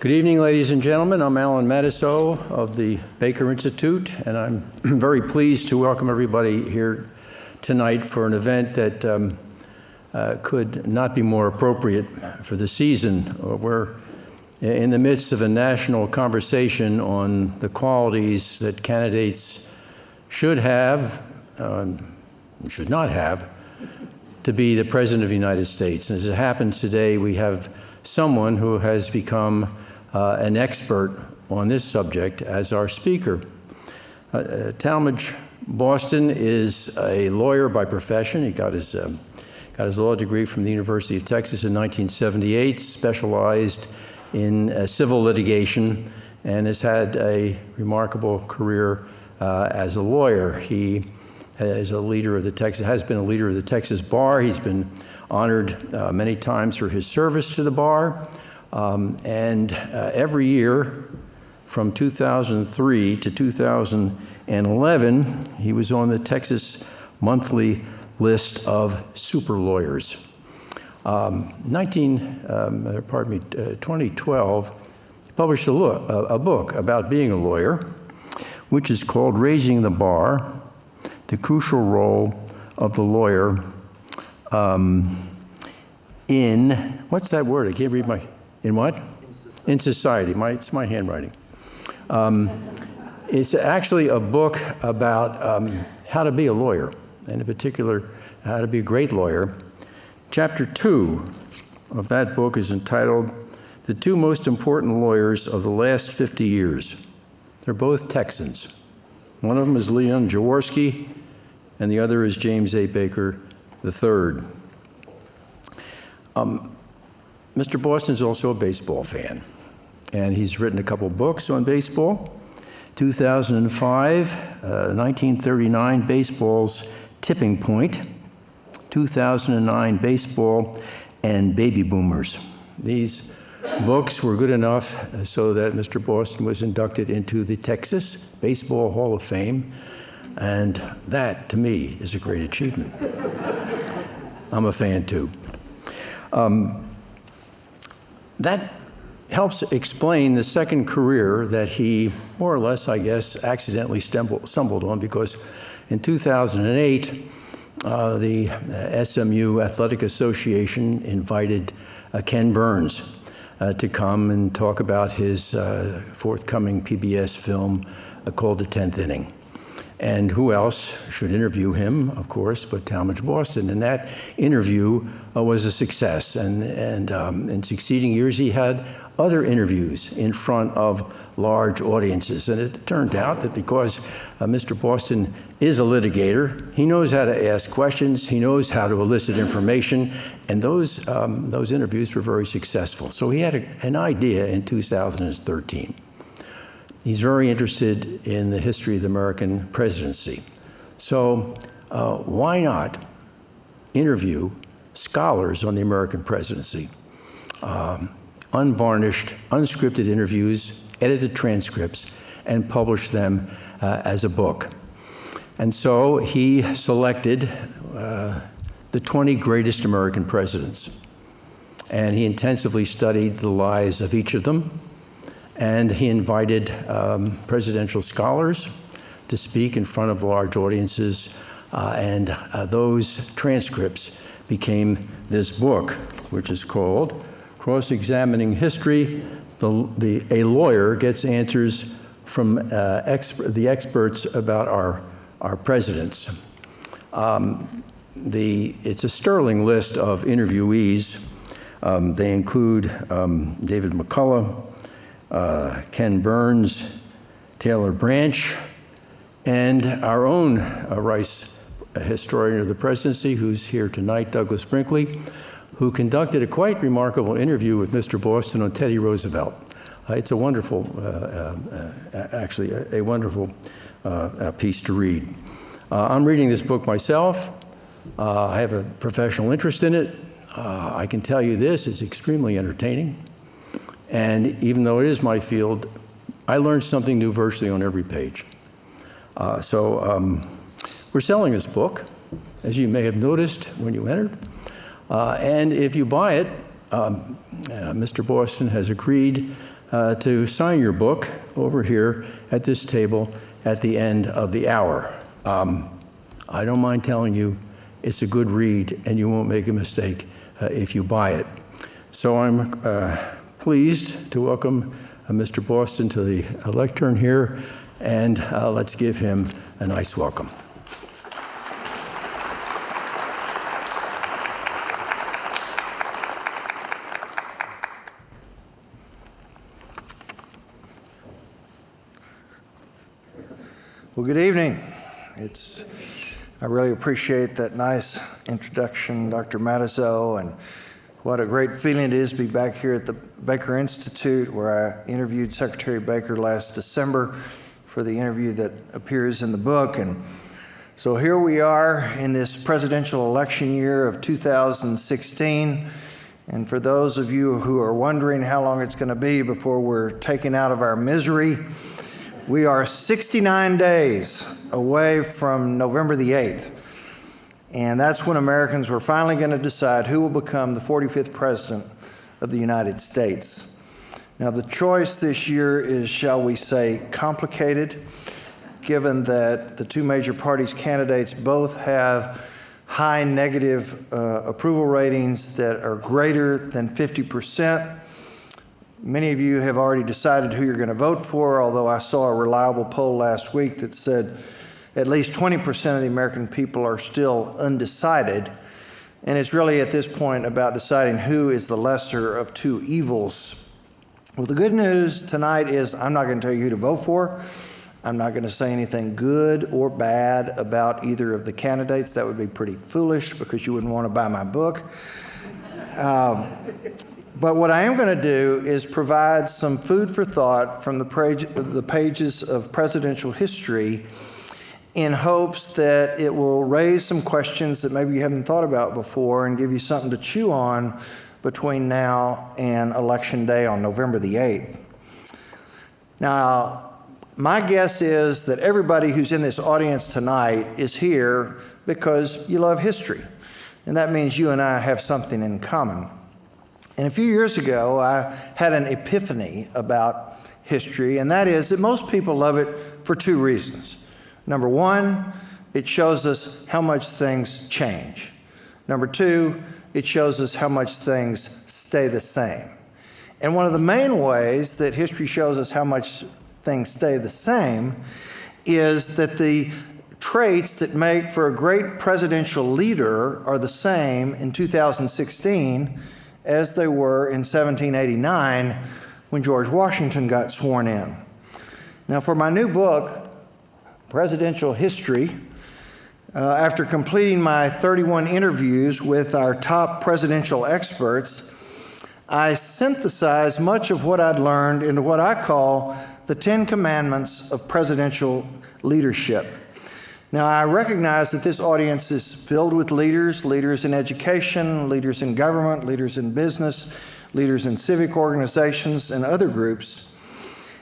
Good evening, ladies and gentlemen. I'm Alan Matisow of the Baker Institute, and I'm very pleased to welcome everybody here tonight for an event that could not be more appropriate for the season. We're in the midst of a national conversation on the qualities that candidates should have, should not have, to be the President of the United States. And as it happens today, we have someone who has become an expert on this subject as our speaker. Talmadge Boston is a lawyer by profession. He got his law degree from the University of Texas in 1978, specialized in civil litigation, and has had a remarkable career as a lawyer. He is a leader of the Texas, has been a leader of the Texas bar. He's been honored many times for his service to the bar. And every year from 2003 to 2011, he was on the Texas Monthly list of super lawyers. 2012, he published a book about being a lawyer, which is called Raising the Bar: The Crucial Role of the Lawyer in, what's that word? I can't read my, in what? In society. It's my handwriting. It's actually a book about how to be a lawyer, and in particular, how to be a great lawyer. Chapter 2 of that book is entitled The Two Most Important Lawyers of the Last 50 Years. They're both Texans. One of them is Leon Jaworski, and the other is James A. Baker III. Mr. Boston's also a baseball fan, and he's written a couple books on baseball. 2005, 1939, Baseball's Tipping Point. 2009, Baseball and Baby Boomers. These books were good enough so that Mr. Boston was inducted into the Texas Baseball Hall of Fame, and that, to me, is a great achievement. I'm a fan, too. That helps explain the second career that he, more or less, I guess, accidentally stumbled on, because in 2008, the SMU Athletic Association invited Ken Burns to come and talk about his forthcoming PBS film called The 10th Inning. And who else should interview him, of course, but Talmadge Boston. And that interview was a success. And in succeeding years, he had other interviews in front of large audiences. And it turned out that because Mr. Boston is a litigator, he knows how to ask questions, he knows how to elicit information, and those interviews were very successful. So he had an idea in 2013. He's very interested in the history of the American presidency. So why not interview scholars on the American presidency? Unvarnished, unscripted interviews, edited transcripts, and publish them as a book. And so he selected the 20 greatest American presidents. And he intensively studied the lives of each of them. And he invited presidential scholars to speak in front of large audiences, and those transcripts became this book, which is called Cross-Examining History. A Lawyer Gets Answers from the Experts About Our Presidents. It's a sterling list of interviewees. They include David McCullough, Ken Burns, Taylor Branch, and our own Rice historian of the presidency, who's here tonight, Douglas Brinkley, who conducted a quite remarkable interview with Mr. Boston on Teddy Roosevelt. It's a wonderful, actually, a wonderful piece to read. I'm reading this book myself. I have a professional interest in it. I can tell you this, it's extremely entertaining. And even though it is my field, I learned something new virtually on every page. We're selling this book, as you may have noticed when you entered. And if you buy it, Mr. Boston has agreed to sign your book over here at this table at the end of the hour. I don't mind telling you, it's a good read, and you won't make a mistake if you buy it. So I'm pleased to welcome Mr. Boston to the lectern here, and let's give him a nice welcome. Well, good evening. I really appreciate that nice introduction, Dr. Matisow, and what a great feeling it is to be back here at the Baker Institute, where I interviewed Secretary Baker last December for the interview that appears in the book. And so here we are in this presidential election year of 2016. And for those of you who are wondering how long it's going to be before we're taken out of our misery, we are 69 days away from November the 8th, and that's when Americans were finally going to decide who will become the 45th President of the United States. Now, the choice this year is, shall we say, complicated, given that the two major parties' candidates both have high negative approval ratings that are greater than 50%. Many of you have already decided who you're going to vote for, although I saw a reliable poll last week that said at least 20% of the American people are still undecided. And it's really at this point about deciding who is the lesser of two evils. Well, the good news tonight is I'm not going to tell you who to vote for. I'm not going to say anything good or bad about either of the candidates. That would be pretty foolish because you wouldn't want to buy my book. But what I am going to do is provide some food for thought from the pages of presidential history in hopes that it will raise some questions that maybe you haven't thought about before and give you something to chew on between now and Election Day on November the 8th. Now, my guess is that everybody who's in this audience tonight is here because you love history, and that means you and I have something in common. And a few years ago, I had an epiphany about history, and that is that most people love it for two reasons. Number one, it shows us how much things change. Number two, it shows us how much things stay the same. And one of the main ways that history shows us how much things stay the same is that the traits that make for a great presidential leader are the same in 2016 as they were in 1789 when George Washington got sworn in. Now, for my new book, Presidential History, after completing my 31 interviews with our top presidential experts, I synthesized much of what I'd learned into what I call the 10 Commandments of presidential leadership. Now, I recognize that this audience is filled with leaders in education, leaders in government, leaders in business, leaders in civic organizations, and other groups.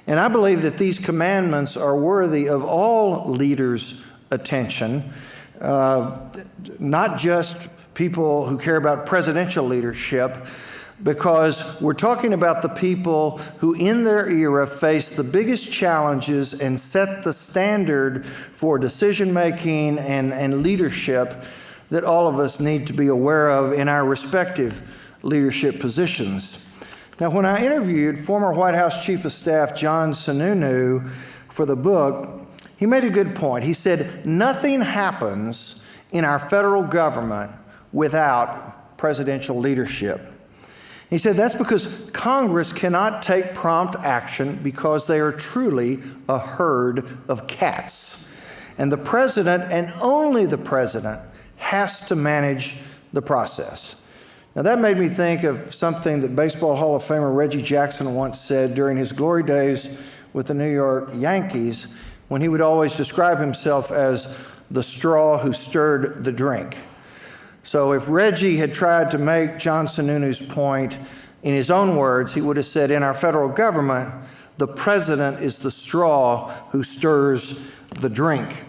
And I believe that these commandments are worthy of all leaders' attention, not just people who care about presidential leadership, because we're talking about the people who in their era faced the biggest challenges and set the standard for decision-making and leadership that all of us need to be aware of in our respective leadership positions. Now, when I interviewed former White House Chief of Staff John Sununu for the book, he made a good point. He said, nothing happens in our federal government without presidential leadership. He said that's because Congress cannot take prompt action because they are truly a herd of cats. And the president, and only the president, has to manage the process. Now that made me think of something that Baseball Hall of Famer Reggie Jackson once said during his glory days with the New York Yankees, when he would always describe himself as the straw who stirred the drink. So if Reggie had tried to make John Sununu's point in his own words, he would have said, in our federal government, the president is the straw who stirs the drink.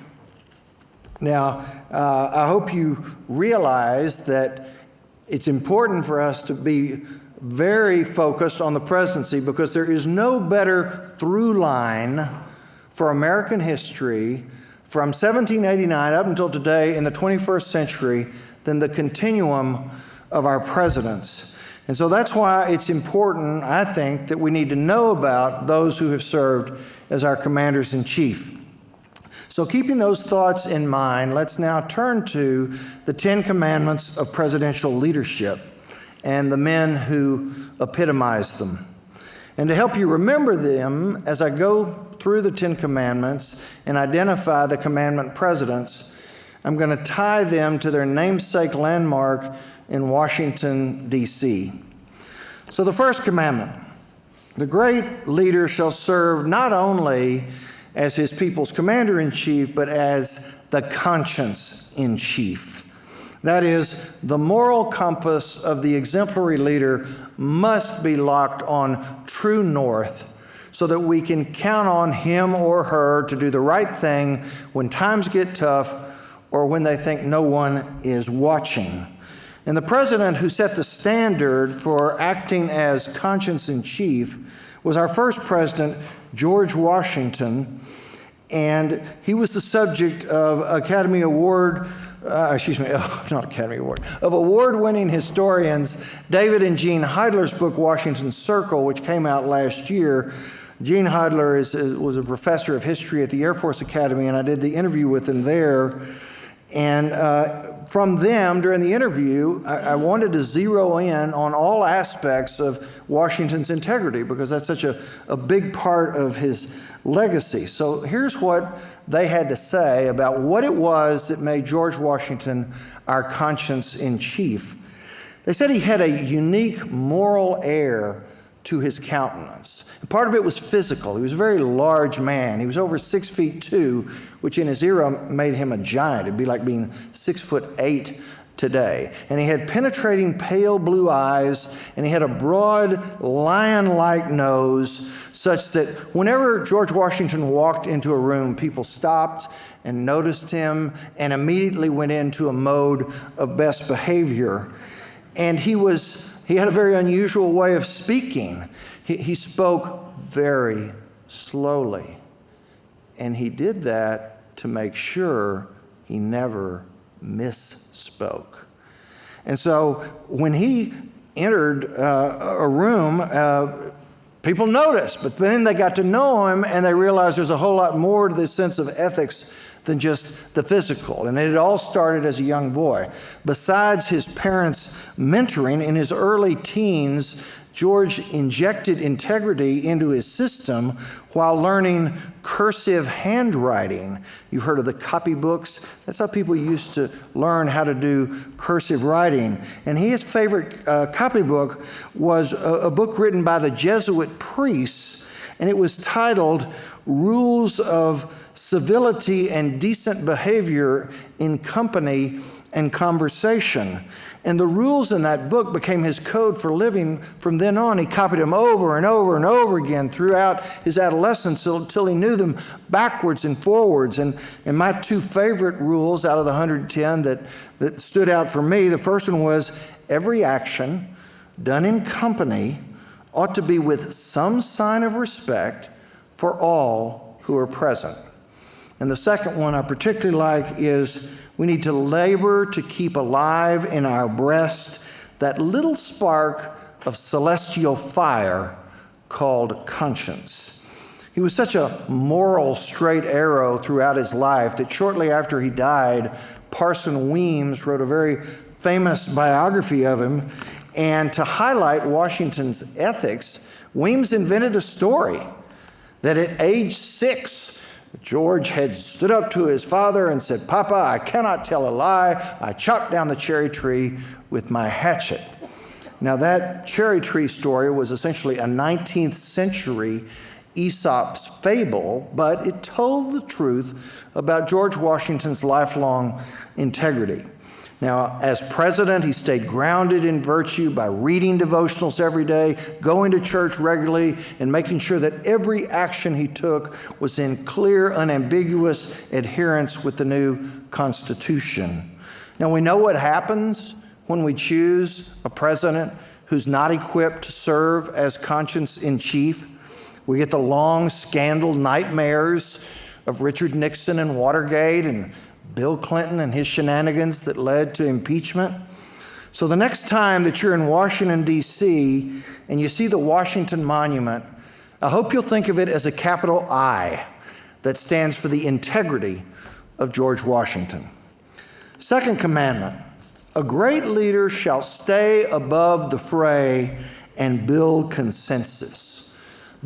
Now, I hope you realize that it's important for us to be very focused on the presidency because there is no better through line for American history from 1789 up until today in the 21st century than the continuum of our presidents. And so that's why it's important, I think, that we need to know about those who have served as our commanders-in-chief. So keeping those thoughts in mind, let's now turn to the 10 Commandments of presidential leadership and the men who epitomize them. And to help you remember them, as I go through the 10 Commandments and identify the commandment presidents, I'm going to tie them to their namesake landmark in Washington, D.C. So the first commandment, the great leader shall serve not only as his people's commander-in-chief, but as the conscience-in-chief. That is, the moral compass of the exemplary leader must be locked on true north so that we can count on him or her to do the right thing when times get tough or when they think no one is watching. And the president who set the standard for acting as conscience-in-chief was our first president, George Washington, and he was the subject of award-winning historians David and Jean Heidler's book, Washington's Circle, which came out last year. Jean Heidler was a professor of history at the Air Force Academy, and I did the interview with him there. And from them, during the interview, I wanted to zero in on all aspects of Washington's integrity because that's such a big part of his legacy. So here's what they had to say about what it was that made George Washington our conscience-in-chief. They said he had a unique moral air to his countenance. And part of it was physical. He was a very large man. He was over 6'2", which in his era made him a giant. It'd be like being 6'8" today. And he had penetrating pale blue eyes, and he had a broad lion-like nose, such that whenever George Washington walked into a room, people stopped and noticed him and immediately went into a mode of best behavior. And he had a very unusual way of speaking. He spoke very slowly. And he did that to make sure he never misspoke. And so when he entered a room, people noticed, but then they got to know him and they realized there's a whole lot more to this sense of ethics than just the physical. And it all started as a young boy. Besides his parents' mentoring in his early teens, George injected integrity into his system while learning cursive handwriting. You've heard of the copybooks? That's how people used to learn how to do cursive writing. And his favorite copybook was a book written by the Jesuit priests, and it was titled Rules of Civility and Decent Behavior in Company and Conversation. And the rules in that book became his code for living. From then on, he copied them over and over and over again throughout his adolescence until he knew them backwards and forwards. And my two favorite rules out of the 110 that stood out for me, the first one was every action done in company ought to be with some sign of respect for all who are present. And the second one I particularly like is we need to labor to keep alive in our breast that little spark of celestial fire called conscience. He was such a moral straight arrow throughout his life that shortly after he died, Parson Weems wrote a very famous biography of him. And to highlight Washington's ethics, Weems invented a story that at age 6, George had stood up to his father and said, "Papa, I cannot tell a lie. I chopped down the cherry tree with my hatchet." Now that cherry tree story was essentially a 19th century Aesop's fable, but it told the truth about George Washington's lifelong integrity. Now, as president, he stayed grounded in virtue by reading devotionals every day, going to church regularly, and making sure that every action he took was in clear, unambiguous adherence with the new Constitution. Now, we know what happens when we choose a president who's not equipped to serve as conscience in chief. We get the long scandal nightmares of Richard Nixon and Watergate and Bill Clinton and his shenanigans that led to impeachment. So the next time that you're in Washington, D.C., and you see the Washington Monument, I hope you'll think of it as a capital I that stands for the integrity of George Washington. Second commandment, a great leader shall stay above the fray and build consensus.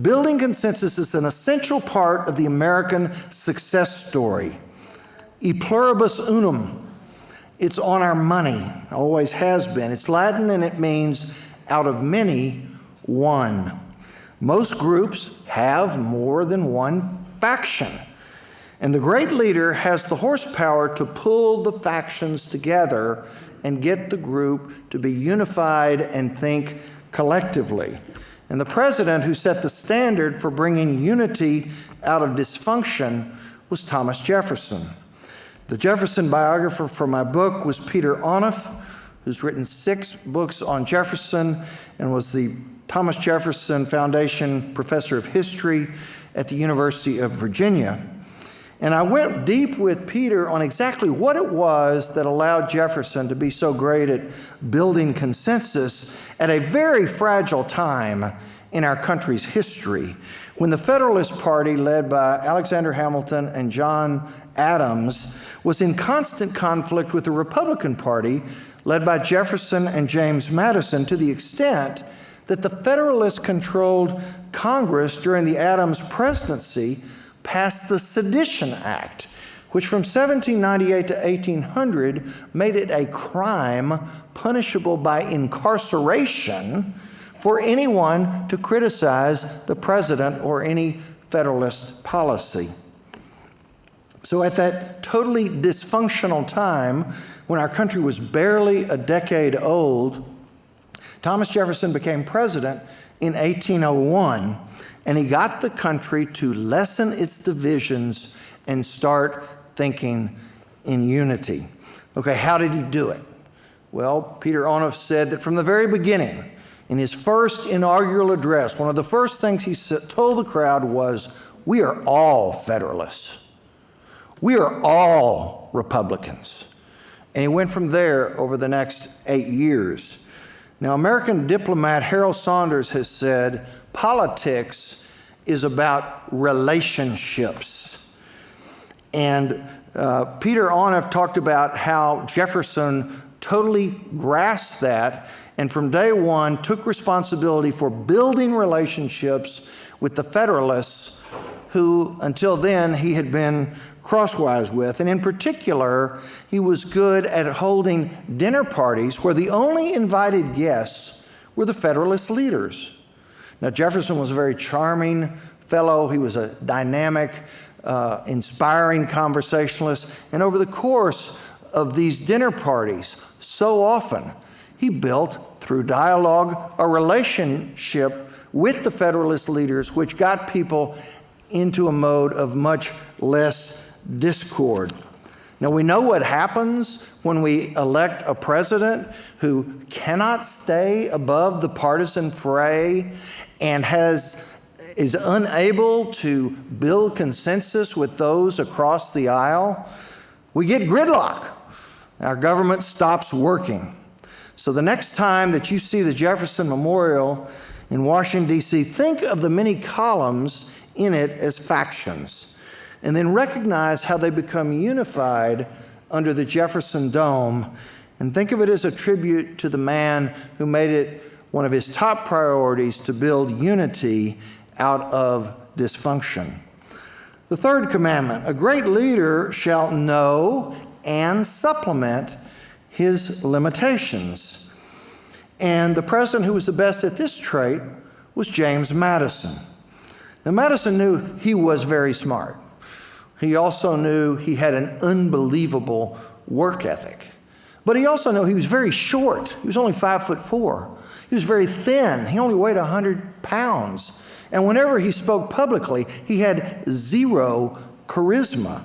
Building consensus is an essential part of the American success story. E pluribus unum. It's on our money, always has been. It's Latin and it means out of many, one. Most groups have more than one faction. And the great leader has the horsepower to pull the factions together and get the group to be unified and think collectively. And the president who set the standard for bringing unity out of dysfunction was Thomas Jefferson. The Jefferson biographer for my book was Peter Onuf, who's written 6 books on Jefferson and was the Thomas Jefferson Foundation Professor of History at the University of Virginia. And I went deep with Peter on exactly what it was that allowed Jefferson to be so great at building consensus at a very fragile time in our country's history, when the Federalist Party, led by Alexander Hamilton and John Adams, was in constant conflict with the Republican Party, led by Jefferson and James Madison, to the extent that the Federalist-controlled Congress during the Adams presidency passed the Sedition Act, which from 1798 to 1800 made it a crime punishable by incarceration for anyone to criticize the president or any Federalist policy. So at that totally dysfunctional time, when our country was barely a decade old, Thomas Jefferson became president in 1801, and he got the country to lessen its divisions and start thinking in unity. Okay, how did he do it? Well, Peter Onuf said that from the very beginning, in his first inaugural address, one of the first things he told the crowd was, "We are all Federalists. We are all Republicans." And he went from there over the next 8 years. Now, American diplomat Harold Saunders has said, politics is about relationships. And Peter Onuf talked about how Jefferson totally grasped that and from day one took responsibility for building relationships with the Federalists who, until then, he had been crosswise with. And in particular, he was good at holding dinner parties where the only invited guests were the Federalist leaders. Now, Jefferson was a very charming fellow. He was a dynamic, inspiring conversationalist. And over the course of these dinner parties, so often, he built, through dialogue, a relationship with the Federalist leaders, which got people into a mode of much less discord. Now, we know what happens when we elect a president who cannot stay above the partisan fray and is unable to build consensus with those across the aisle. We get gridlock. Our government stops working. So the next time that you see the Jefferson Memorial in Washington, D.C., think of the many columns in it as factions, and then recognize how they become unified under the Jefferson Dome, and think of it as a tribute to the man who made it one of his top priorities to build unity out of dysfunction. The third commandment, a great leader shall know and supplement his limitations. And the president who was the best at this trait was James Madison. Now, Madison knew he was very smart. He also knew he had an unbelievable work ethic. But he also knew he was very short. He was only 5'4". He was very thin. He only weighed 100 pounds. And whenever he spoke publicly, he had zero charisma,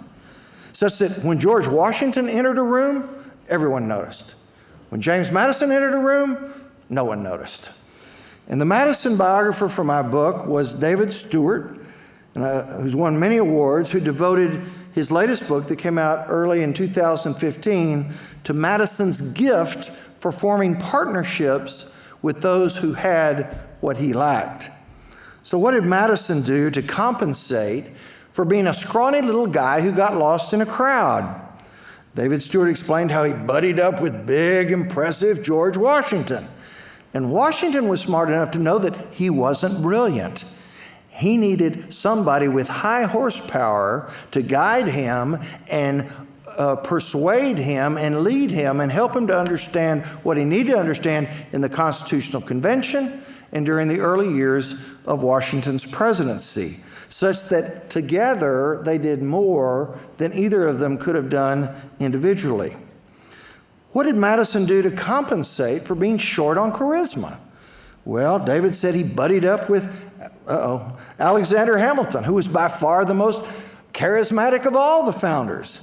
such that when George Washington entered a room, everyone noticed. When James Madison entered a room, no one noticed. And the Madison biographer for my book was David Stewart, who's won many awards, who devoted his latest book that came out early in 2015 to Madison's gift for forming partnerships with those who had what he lacked. So what did Madison do to compensate for being a scrawny little guy who got lost in a crowd? David Stewart explained how he buddied up with big, impressive George Washington. And Washington was smart enough to know that he wasn't brilliant. He needed somebody with high horsepower to guide him and persuade him and lead him and help him to understand what he needed to understand in the Constitutional Convention and during the early years of Washington's presidency, such that together they did more than either of them could have done individually. What did Madison do to compensate for being short on charisma? Well, David said he buddied up with Alexander Hamilton, who was by far the most charismatic of all the founders.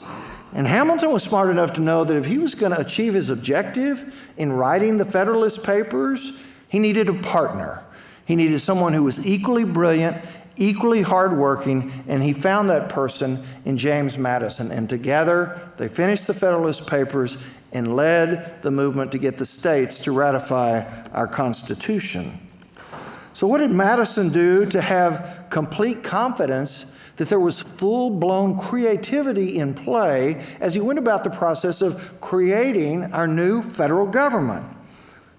And Hamilton was smart enough to know that if he was going to achieve his objective in writing the Federalist Papers, he needed a partner. He needed someone who was equally brilliant, equally hardworking, and he found that person in James Madison. And together, they finished the Federalist Papers and led the movement to get the states to ratify our Constitution. So what did Madison do to have complete confidence that there was full-blown creativity in play as he went about the process of creating our new federal government?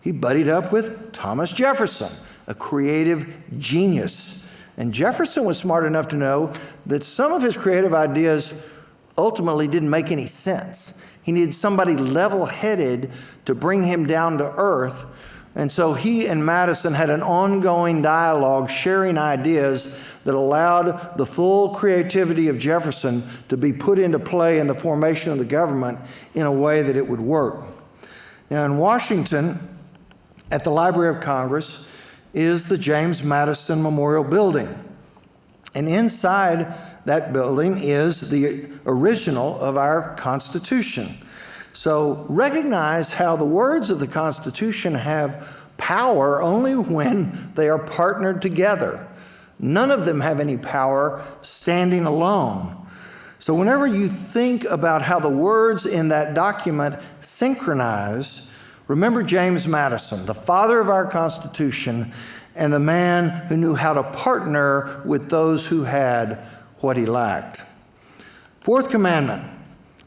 He buddied up with Thomas Jefferson, a creative genius. And Jefferson was smart enough to know that some of his creative ideas ultimately didn't make any sense. He needed somebody level-headed to bring him down to earth. And so he and Madison had an ongoing dialogue, sharing ideas that allowed the full creativity of Jefferson to be put into play in the formation of the government in a way that it would work. Now, in Washington, at the Library of Congress, is the James Madison Memorial Building. And inside that building is the original of our Constitution. So recognize how the words of the Constitution have power only when they are partnered together. None of them have any power standing alone. So whenever you think about how the words in that document synchronize, remember James Madison, the father of our Constitution, and the man who knew how to partner with those who had what he lacked. Fourth commandment,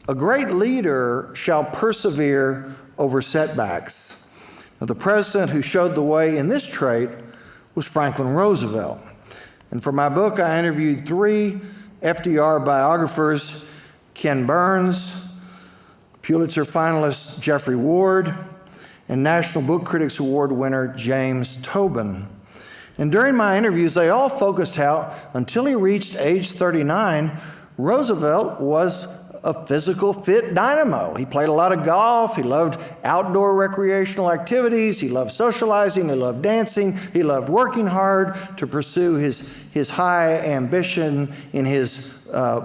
a great leader shall persevere over setbacks. Now, the president who showed the way in this trait was Franklin Roosevelt. And for my book, I interviewed 3 FDR biographers, Ken Burns, Pulitzer finalist Jeffrey Ward, and National Book Critics Award winner James Tobin. And during my interviews, they all focused how, until he reached age 39, Roosevelt was a physical fit dynamo. He played a lot of golf. He loved outdoor recreational activities. He loved socializing. He loved dancing. He loved working hard to pursue his high ambition in his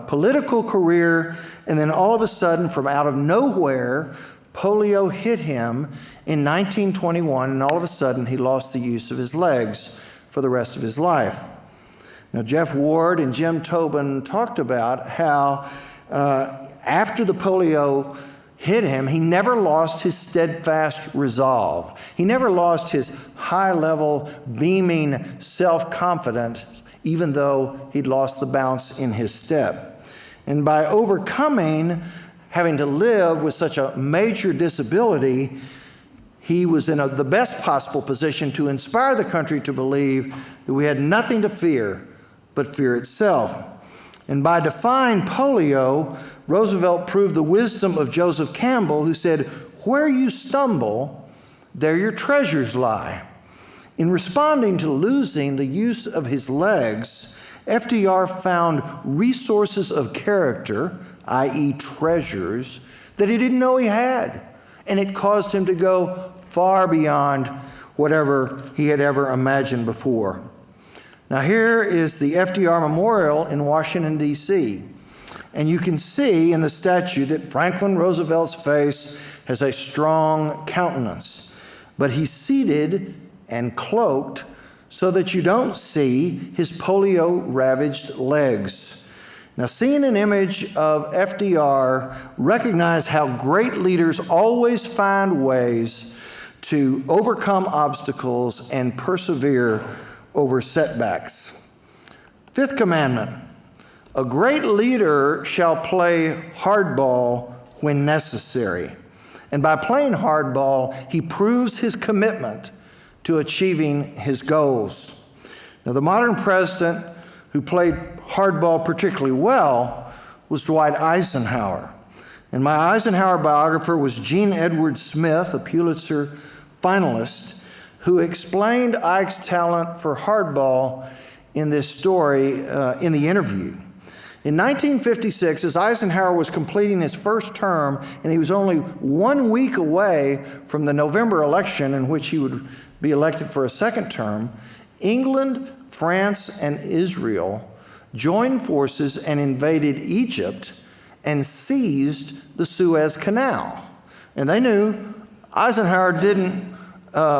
political career. And then all of a sudden, from out of nowhere, polio hit him in 1921, and all of a sudden he lost the use of his legs for the rest of his life. Now, Jeff Ward and Jim Tobin talked about how after the polio hit him, he never lost his steadfast resolve. He never lost his high-level, beaming self-confidence, even though he'd lost the bounce in his step. And by overcoming having to live with such a major disability, he was in the best possible position to inspire the country to believe that we had nothing to fear but fear itself. And by defying polio, Roosevelt proved the wisdom of Joseph Campbell, who said, "Where you stumble, there your treasures lie." In responding to losing the use of his legs, FDR found resources of character, i.e. treasures, that he didn't know he had. And it caused him to go far beyond whatever he had ever imagined before. Now here is the FDR Memorial in Washington, D.C. And you can see in the statue that Franklin Roosevelt's face has a strong countenance. but he's seated and cloaked so that you don't see his polio-ravaged legs. Now, seeing an image of FDR, recognize how great leaders always find ways to overcome obstacles and persevere over setbacks. Fifth commandment, a great leader shall play hardball when necessary. And by playing hardball, he proves his commitment to achieving his goals. Now, the modern president who played hardball particularly well was Dwight Eisenhower. And my Eisenhower biographer was Gene Edward Smith, a Pulitzer finalist, who explained Ike's talent for hardball in this story in the interview. In 1956, as Eisenhower was completing his first term, and he was only 1 week away from the November election in which he would be elected for a second term, England, France, and Israel joined forces and invaded Egypt and seized the Suez Canal. And they knew Eisenhower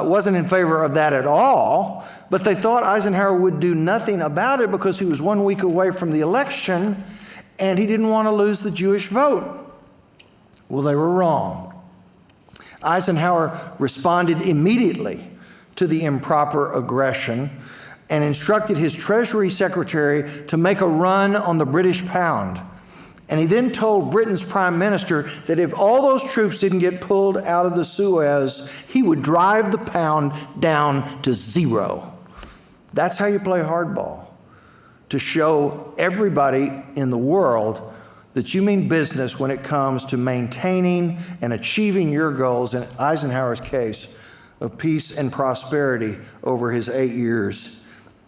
wasn't in favor of that at all, but they thought Eisenhower would do nothing about it because he was 1 week away from the election and he didn't want to lose the Jewish vote. Well, they were wrong. Eisenhower responded immediately to the improper aggression and instructed his Treasury Secretary to make a run on the British pound. And he then told Britain's prime minister that if all those troops didn't get pulled out of the Suez, he would drive the pound down to zero. That's how you play hardball, to show everybody in the world that you mean business when it comes to maintaining and achieving your goals, in Eisenhower's case, of peace and prosperity over his 8 years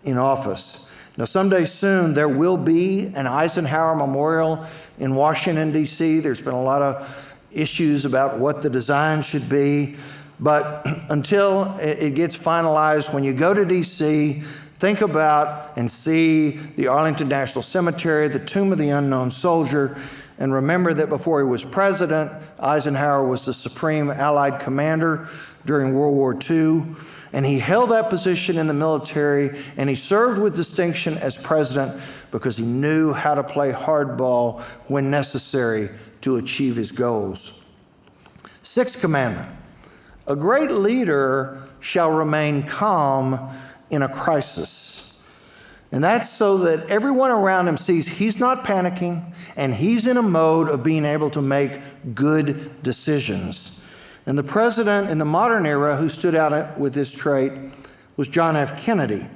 in office. Now, someday soon, there will be an Eisenhower Memorial in Washington, D.C. There's been a lot of issues about what the design should be. But until it gets finalized, when you go to D.C., think about and see the Arlington National Cemetery, the Tomb of the Unknown Soldier, and remember that before he was president, Eisenhower was the supreme Allied commander during World War II. And he held that position in the military, and he served with distinction as president because he knew how to play hardball when necessary to achieve his goals. Sixth commandment, a great leader shall remain calm in a crisis. And that's so that everyone around him sees he's not panicking and he's in a mode of being able to make good decisions. And the president in the modern era who stood out with this trait was John F. Kennedy.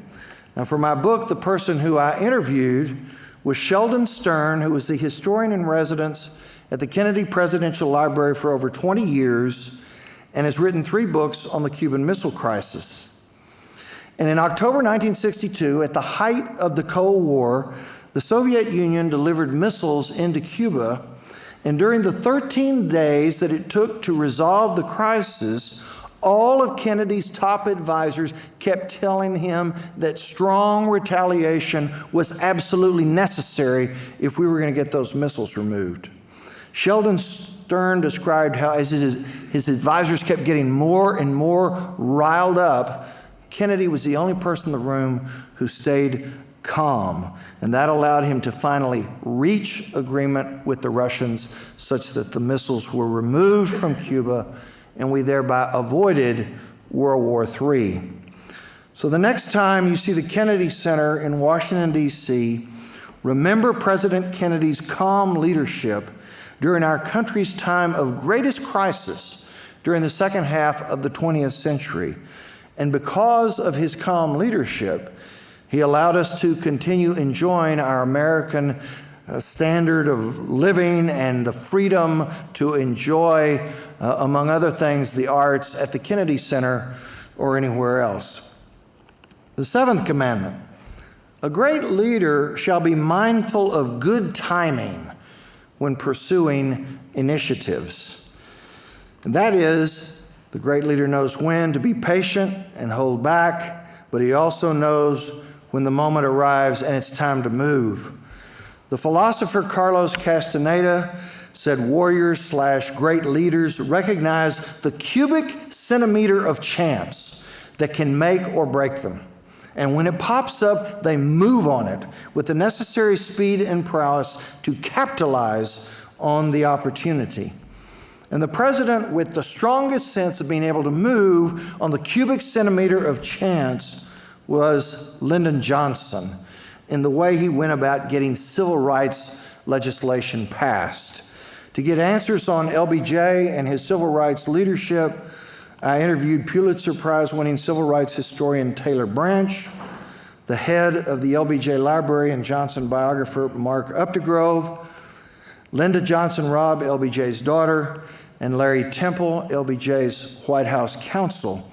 Now, for my book, the person who I interviewed was Sheldon Stern, who was the historian in residence at the Kennedy Presidential Library for over 20 years and has written 3 books on the Cuban Missile Crisis. And in October 1962, at the height of the Cold War, the Soviet Union delivered missiles into Cuba. And during the 13 days that it took to resolve the crisis, all of Kennedy's top advisors kept telling him that strong retaliation was absolutely necessary if we were going to get those missiles removed. Sheldon Stern described how as his advisors kept getting more and more riled up, Kennedy was the only person in the room who stayed calm, and that allowed him to finally reach agreement with the Russians such that the missiles were removed from Cuba, and we thereby avoided World War III. So the next time you see the Kennedy Center in Washington, D.C., remember President Kennedy's calm leadership during our country's time of greatest crisis during the second half of the 20th century. And because of his calm leadership, he allowed us to continue enjoying our American standard of living and the freedom to enjoy, among other things, the arts at the Kennedy Center or anywhere else. The seventh commandment, a great leader shall be mindful of good timing when pursuing initiatives. And that is, the great leader knows when to be patient and hold back, but he also knows when the moment arrives and it's time to move. The philosopher Carlos Castaneda said warriors/great leaders recognize the cubic centimeter of chance that can make or break them. And when it pops up, they move on it with the necessary speed and prowess to capitalize on the opportunity. And the president with the strongest sense of being able to move on the cubic centimeter of chance was Lyndon Johnson in the way he went about getting civil rights legislation passed. To get answers on LBJ and his civil rights leadership, I interviewed Pulitzer Prize-winning civil rights historian Taylor Branch, the head of the LBJ Library and Johnson biographer Mark Updegrove, Linda Johnson Robb, LBJ's daughter, and Larry Temple, LBJ's White House counsel.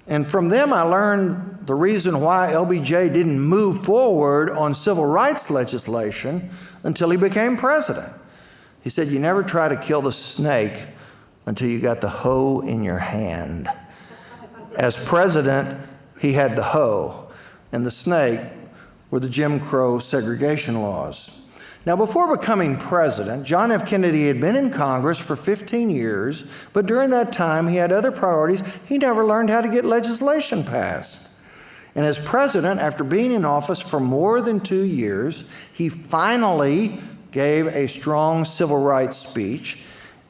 And from them, I learned the reason why LBJ didn't move forward on civil rights legislation until he became president. He said, "You never try to kill the snake until you got the hoe in your hand." As president, he had the hoe, and the snake were the Jim Crow segregation laws. Now, before becoming president, John F. Kennedy had been in Congress for 15 years, but during that time, he had other priorities. He never learned how to get legislation passed. And as president, after being in office for more than 2 years, he finally gave a strong civil rights speech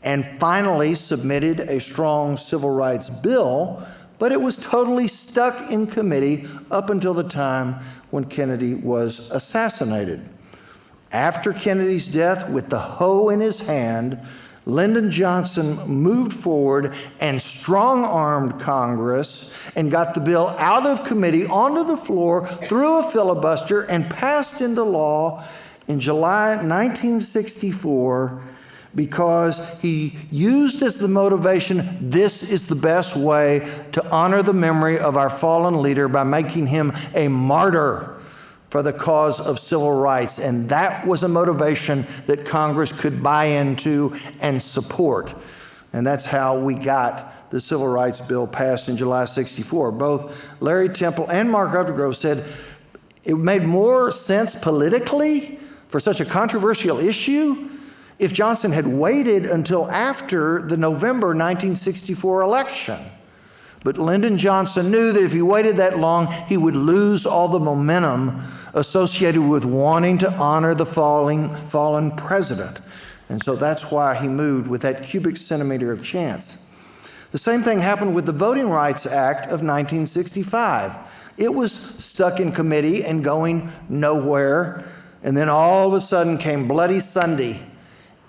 and finally submitted a strong civil rights bill, but it was totally stuck in committee up until the time when Kennedy was assassinated. After Kennedy's death, with the hoe in his hand, Lyndon Johnson moved forward and strong-armed Congress and got the bill out of committee onto the floor through a filibuster and passed into law in July 1964 because he used as the motivation, this is the best way to honor the memory of our fallen leader by making him a martyr for the cause of civil rights. And that was a motivation that Congress could buy into and support. And that's how we got the Civil Rights Bill passed in July 64. Both Larry Temple and Mark Updegrove said it made more sense politically for such a controversial issue if Johnson had waited until after the November 1964 election. But Lyndon Johnson knew that if he waited that long, he would lose all the momentum associated with wanting to honor the fallen president. And so that's why he moved with that cubic centimeter of chance. The same thing happened with the Voting Rights Act of 1965. It was stuck in committee and going nowhere. And then all of a sudden came Bloody Sunday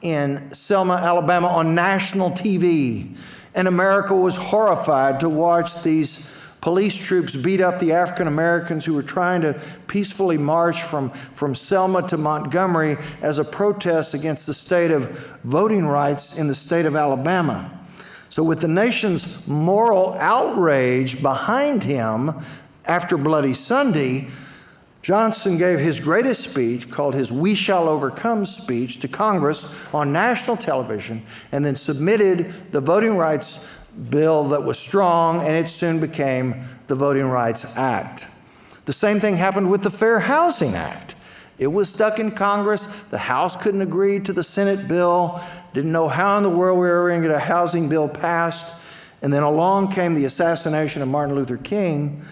in Selma, Alabama on national TV. And America was horrified to watch these police troops beat up the African Americans who were trying to peacefully march from Selma to Montgomery as a protest against the state of voting rights in the state of Alabama. So with the nation's moral outrage behind him after Bloody Sunday, Johnson gave his greatest speech, called his We Shall Overcome speech, to Congress on national television, and then submitted the voting rights bill that was strong, and it soon became the Voting Rights Act. The same thing happened with the Fair Housing Act. It was stuck in Congress. The House couldn't agree to the Senate bill, didn't know how in the world we were going to get a housing bill passed, and then along came the assassination of Martin Luther King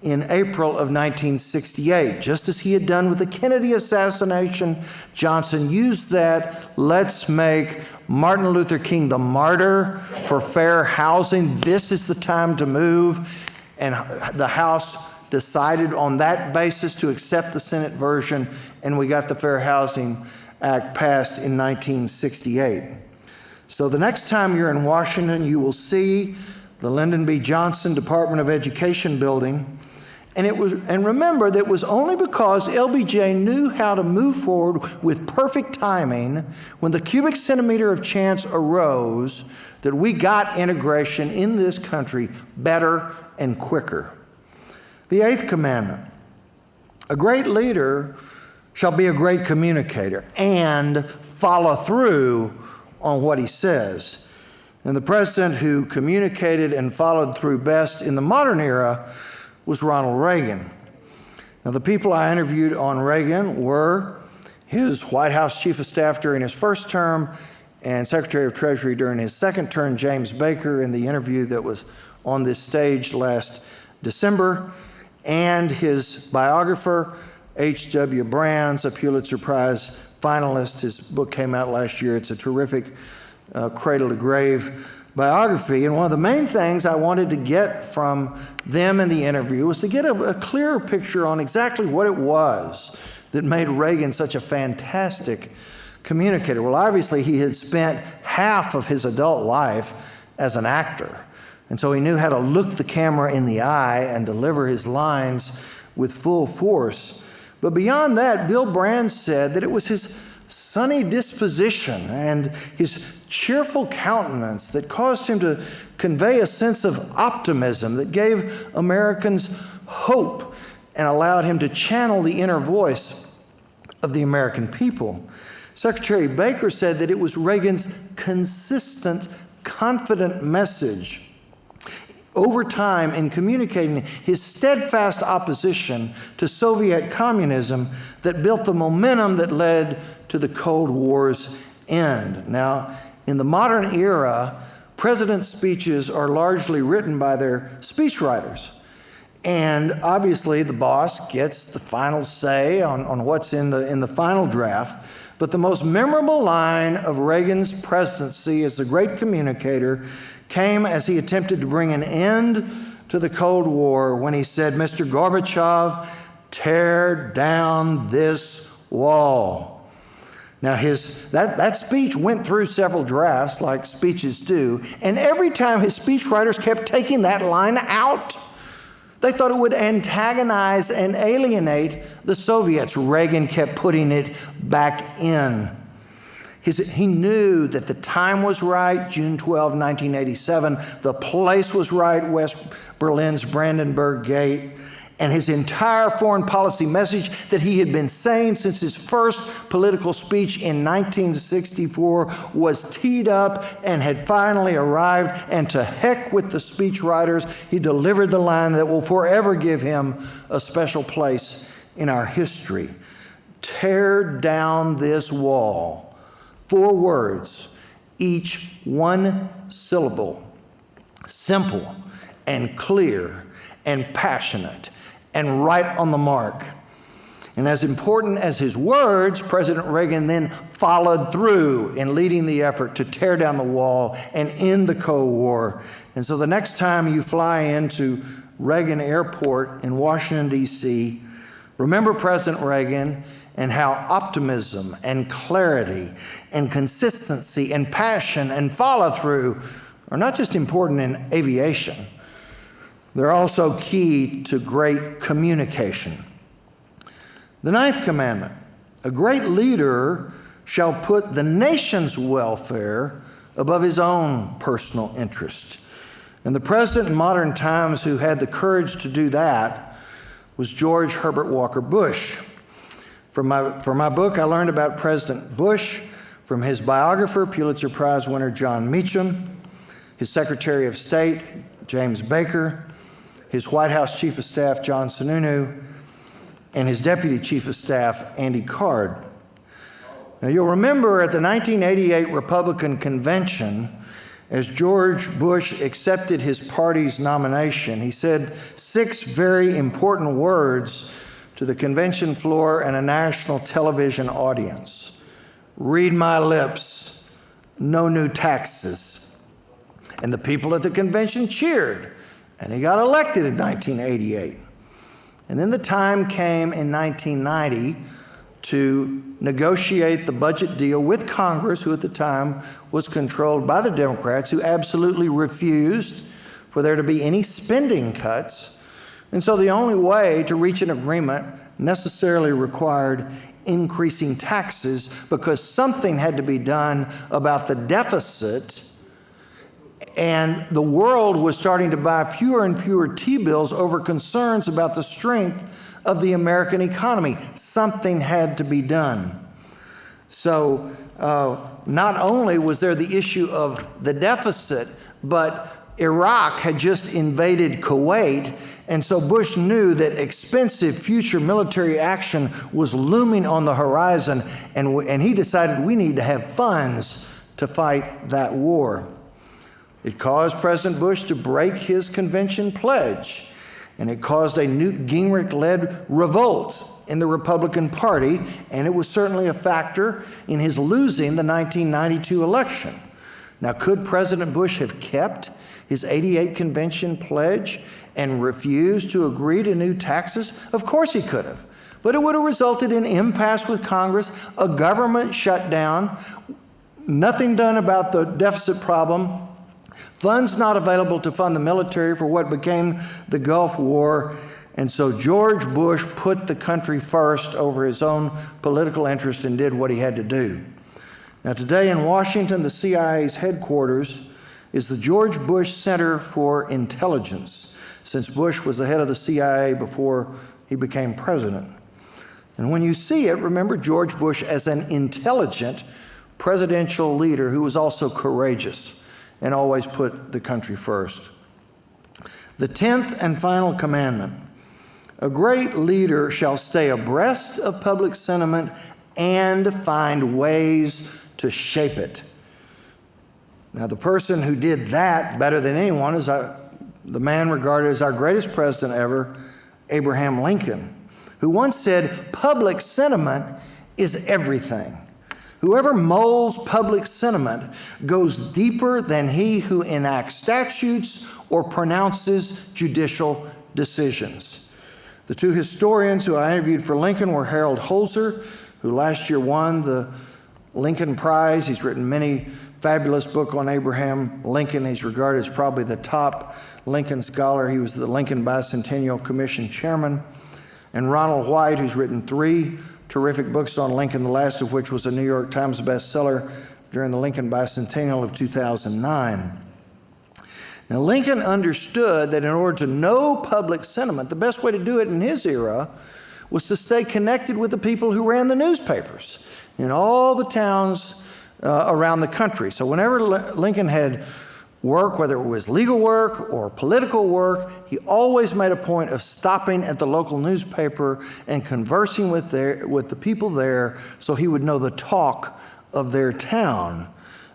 in April of 1968. Just as he had done with the Kennedy assassination, Johnson used that, let's make Martin Luther King the martyr for fair housing. This is the time to move. And the House decided on that basis to accept the Senate version, and we got the Fair Housing Act passed in 1968. So the next time you're in Washington, you will see the Lyndon B. Johnson Department of Education building. And remember that it was only because LBJ knew how to move forward with perfect timing when the cubic centimeter of chance arose that we got integration in this country better and quicker. The eighth commandment: a great leader shall be a great communicator and follow through on what he says. And the president who communicated and followed through best in the modern era was Ronald Reagan. Now, the people I interviewed on Reagan were his White House chief of staff during his first term and Secretary of Treasury during his second term, James Baker, in the interview that was on this stage last December, and his biographer, H.W. Brands, a Pulitzer Prize finalist. His book came out last year. It's a terrific cradle to grave biography. And one of the main things I wanted to get from them in the interview was to get a clearer picture on exactly what it was that made Reagan such a fantastic communicator. Well, obviously, he had spent half of his adult life as an actor. And so he knew how to look the camera in the eye and deliver his lines with full force. But beyond that, Bill Brands said that it was his sunny disposition and his cheerful countenance that caused him to convey a sense of optimism that gave Americans hope and allowed him to channel the inner voice of the American people. Secretary Baker said that it was Reagan's consistent, confident message over time in communicating his steadfast opposition to Soviet communism that built the momentum that led to the Cold War's end. Now, in the modern era, presidents' speeches are largely written by their speechwriters. And obviously, the boss gets the final say on what's in the final draft. But the most memorable line of Reagan's presidency as the great communicator came as he attempted to bring an end to the Cold War when he said, "Mr. Gorbachev, tear down this wall." Now, that speech went through several drafts, like speeches do, and every time his speechwriters kept taking that line out. They thought it would antagonize and alienate the Soviets. Reagan kept putting it back in. He knew that the time was right, June 12, 1987. The place was right, West Berlin's Brandenburg Gate. And his entire foreign policy message that he had been saying since his first political speech in 1964 was teed up and had finally arrived. And to heck with the speechwriters, he delivered the line that will forever give him a special place in our history. Tear down this wall. 4 words, each one syllable, simple and clear and passionate and right on the mark. And as important as his words, President Reagan then followed through in leading the effort to tear down the wall and end the Cold War. And so the next time you fly into Reagan Airport in Washington, D.C., remember President Reagan and how optimism and clarity and consistency and passion and follow-through are not just important in aviation, they're also key to great communication. The 9th commandment, a great leader shall put the nation's welfare above his own personal interest. And the president in modern times who had the courage to do that was George Herbert Walker Bush. For my book, I learned about President Bush from his biographer, Pulitzer Prize winner John Meacham, his Secretary of State, James Baker, his White House Chief of Staff, John Sununu, and his Deputy Chief of Staff, Andy Card. Now, you'll remember at the 1988 Republican Convention, as George Bush accepted his party's nomination, he said 6 very important words to the convention floor and a national television audience. Read my lips, no new taxes. And the people at the convention cheered, and he got elected in 1988. And then the time came in 1990 to negotiate the budget deal with Congress, who at the time was controlled by the Democrats, who absolutely refused for there to be any spending cuts. And so the only way to reach an agreement necessarily required increasing taxes because something had to be done about the deficit. And the world was starting to buy fewer and fewer T-bills over concerns about the strength of the American economy. Something had to be done. So not only was there the issue of the deficit, but Iraq had just invaded Kuwait, and so Bush knew that expensive future military action was looming on the horizon, and he decided we need to have funds to fight that war. It caused President Bush to break his convention pledge, and it caused a Newt Gingrich-led revolt in the Republican Party, and it was certainly a factor in his losing the 1992 election. Now, could President Bush have kept his '88 convention pledge and refused to agree to new taxes? Of course he could have. But it would have resulted in impasse with Congress, a government shutdown, nothing done about the deficit problem, funds not available to fund the military for what became the Gulf War. And so George Bush put the country first over his own political interest and did what he had to do. Now, today in Washington, the CIA's headquarters is the George Bush Center for Intelligence, since Bush was the head of the CIA before he became president. And when you see it, remember George Bush as an intelligent presidential leader who was also courageous and always put the country first. The 10th and final commandment: a great leader shall stay abreast of public sentiment and find ways to shape it. Now, the person who did that better than anyone is the man regarded as our greatest president ever, Abraham Lincoln, who once said, "Public sentiment is everything. Whoever molds public sentiment goes deeper than he who enacts statutes or pronounces judicial decisions." The two historians who I interviewed for Lincoln were Harold Holzer, who last year won the Lincoln Prize. He's written many fabulous books on Abraham Lincoln. He's regarded as probably the top Lincoln scholar. He was the Lincoln Bicentennial Commission chairman. And Ronald White, who's written 3 terrific books on Lincoln, the last of which was a New York Times bestseller during the Lincoln Bicentennial of 2009. Now, Lincoln understood that in order to know public sentiment, the best way to do it in his era was to stay connected with the people who ran the newspapers in all the towns around the country. So whenever Lincoln had work, whether it was legal work or political work, he always made a point of stopping at the local newspaper and conversing with the people there so he would know the talk of their town.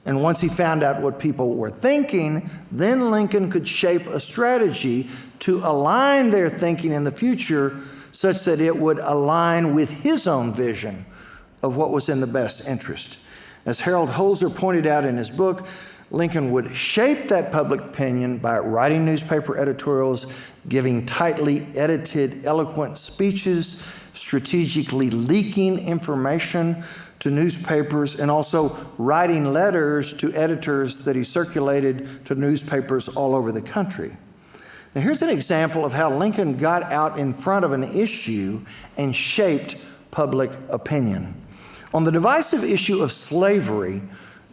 And once he found out what people were thinking, then Lincoln could shape a strategy to align their thinking in the future such that it would align with his own vision of what was in the best interest. As Harold Holzer pointed out in his book, Lincoln would shape that public opinion by writing newspaper editorials, giving tightly edited, eloquent speeches, strategically leaking information to newspapers, and also writing letters to editors that he circulated to newspapers all over the country. Now, here's an example of how Lincoln got out in front of an issue and shaped public opinion. On the divisive issue of slavery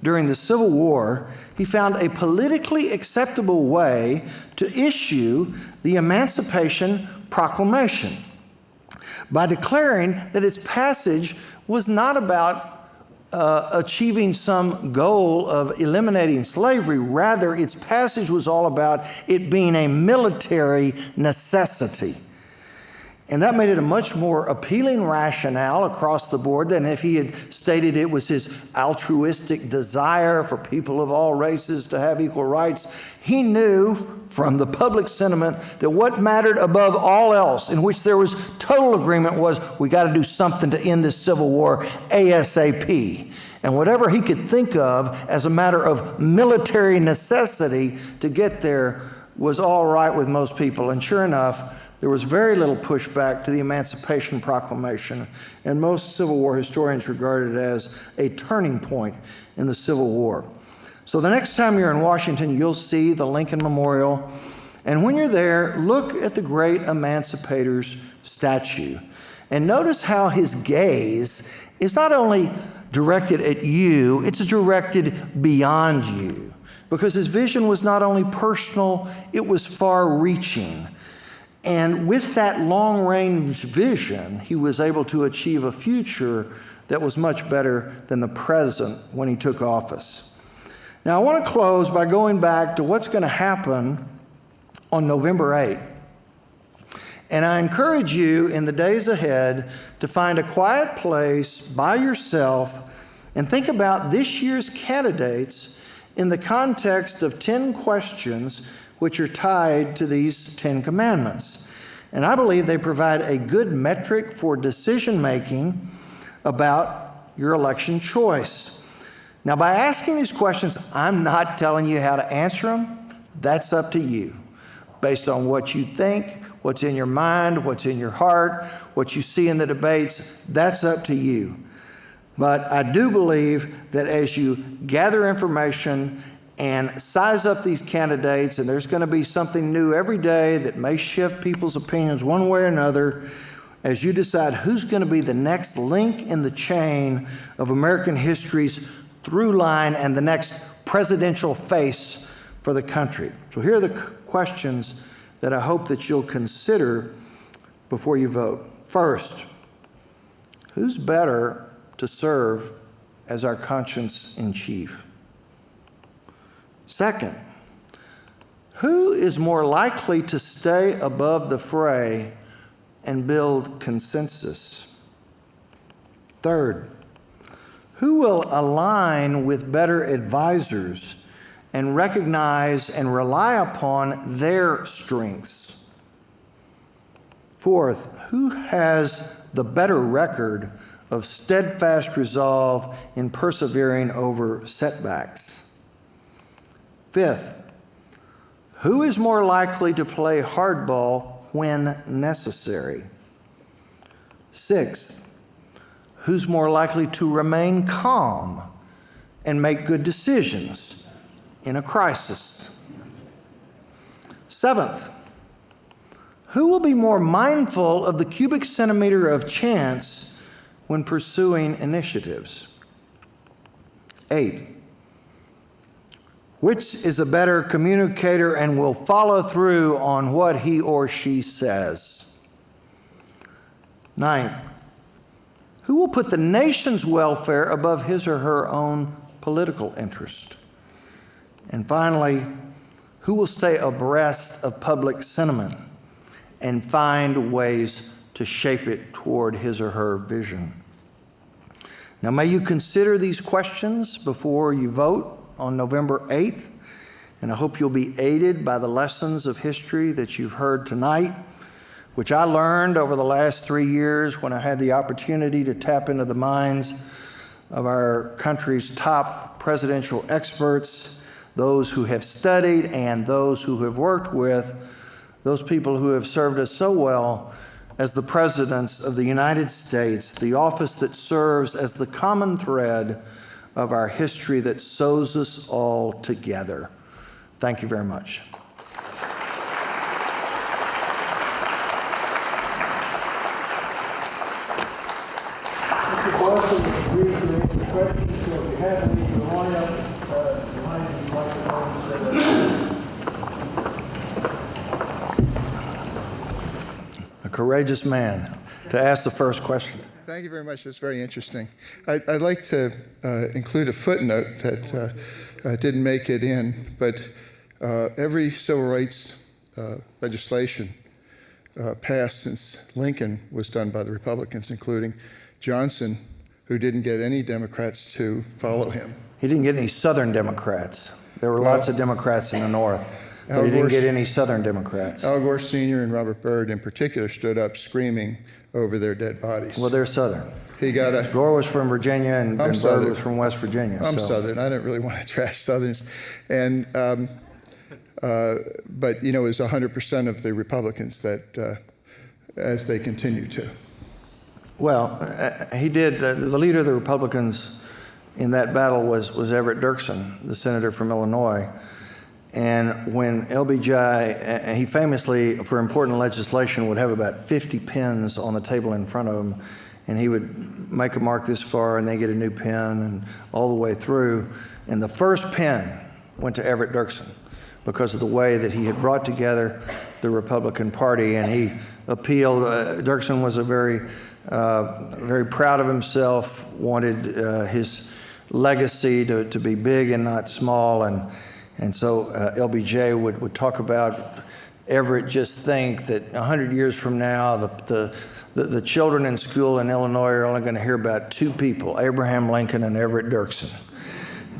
during the Civil War, he found a politically acceptable way to issue the Emancipation Proclamation by declaring that its passage was not about achieving some goal of eliminating slavery. Rather, its passage was all about it being a military necessity. And that made it a much more appealing rationale across the board than if he had stated it was his altruistic desire for people of all races to have equal rights. He knew from the public sentiment that what mattered above all else, in which there was total agreement, was we got to do something to end this Civil War ASAP. And whatever he could think of as a matter of military necessity to get there was all right with most people. And sure enough, there was very little pushback to the Emancipation Proclamation, and most Civil War historians regard it as a turning point in the Civil War. So the next time you're in Washington, you'll see the Lincoln Memorial, and when you're there, look at the great emancipator's statue, and notice how his gaze is not only directed at you, it's directed beyond you, because his vision was not only personal, it was far-reaching. And with that long-range vision, he was able to achieve a future that was much better than the present when he took office. Now, I want to close by going back to what's going to happen on November 8th. And I encourage you in the days ahead to find a quiet place by yourself and think about this year's candidates in the context of 10 questions which are tied to these 10 commandments. And I believe they provide a good metric for decision making about your election choice. Now, by asking these questions, I'm not telling you how to answer them. That's up to you, based on what you think, what's in your mind, what's in your heart, what you see in the debates. That's up to you. But I do believe that as you gather information and size up these candidates, and there's going to be something new every day that may shift people's opinions one way or another, as you decide who's going to be the next link in the chain of American history's through line and the next presidential face for the country. So here are the questions that I hope that you'll consider before you vote. First, who's better to serve as our conscience in chief? Second, who is more likely to stay above the fray and build consensus? Third, who will align with better advisors and recognize and rely upon their strengths? Fourth, who has the better record of steadfast resolve in persevering over setbacks? Fifth, who is more likely to play hardball when necessary? Sixth, who's more likely to remain calm and make good decisions in a crisis? Seventh, who will be more mindful of the cubic centimeter of chance when pursuing initiatives? Eighth, which is a better communicator and will follow through on what he or she says? Ninth, who will put the nation's welfare above his or her own political interest? And finally, who will stay abreast of public sentiment and find ways to shape it toward his or her vision? Now, may you consider these questions before you vote on November 8th, and I hope you'll be aided by the lessons of history that you've heard tonight, which I learned over the last 3 years when I had the opportunity to tap into the minds of our country's top presidential experts, those who have studied and those who have worked with those people who have served us so well as the presidents of the United States, the office that serves as the common thread of our history that sews us all together. Thank you very much. A courageous man to ask the first question. Thank you very much. That's very interesting. I'd like to include a footnote that didn't make it in, but every civil rights legislation passed since Lincoln was done by the Republicans, including Johnson, who didn't get any Democrats to follow him. He didn't get any Southern Democrats. There were lots of Democrats in the North, but he didn't get any Southern Democrats. Al Gore Sr. and Robert Byrd in particular stood up screaming over their dead bodies. Well, they're Southern. He got a. Gore was from Virginia and Byrd was from West Virginia. I'm Southern. I don't really want to trash Southerners. And, but, you know, it was 100% of the Republicans that, as they continue to. Well, he did. The leader of the Republicans in that battle was Everett Dirksen, the senator from Illinois. And when LBJ, he famously, for important legislation, would have about 50 pens on the table in front of him. And he would make a mark this far and then get a new pen and all the way through. And the first pen went to Everett Dirksen because of the way that he had brought together the Republican Party. And he appealed. Dirksen was a very proud of himself, wanted his legacy to be big and not small. And so LBJ would talk about Everett just think that 100 years from now, the children in school in Illinois are only going to hear about two people, Abraham Lincoln and Everett Dirksen.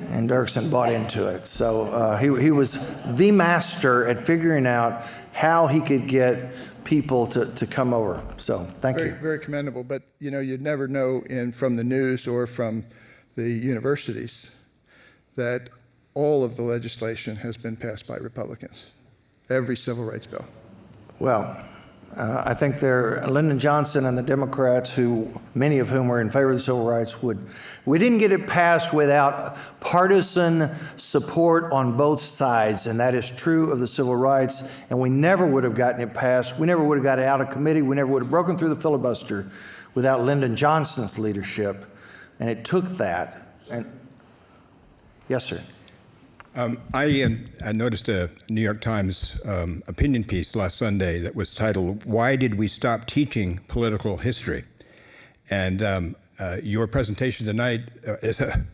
And Dirksen bought into it. So he was the master at figuring out how he could get people to come over. So thank you. Very commendable. But, you'd never know from the news or from the universities that all of the legislation has been passed by Republicans. Every civil rights bill. Well, I think Lyndon Johnson and the Democrats, many of whom were in favor of the civil rights, we didn't get it passed without partisan support on both sides, and that is true of the civil rights, and we never would have gotten it passed. We never would have got it out of committee. We never would have broken through the filibuster without Lyndon Johnson's leadership, and it took that. And yes, sir. I noticed a New York Times opinion piece last Sunday that was titled, "Why Did We Stop Teaching Political History?" And your presentation tonight is a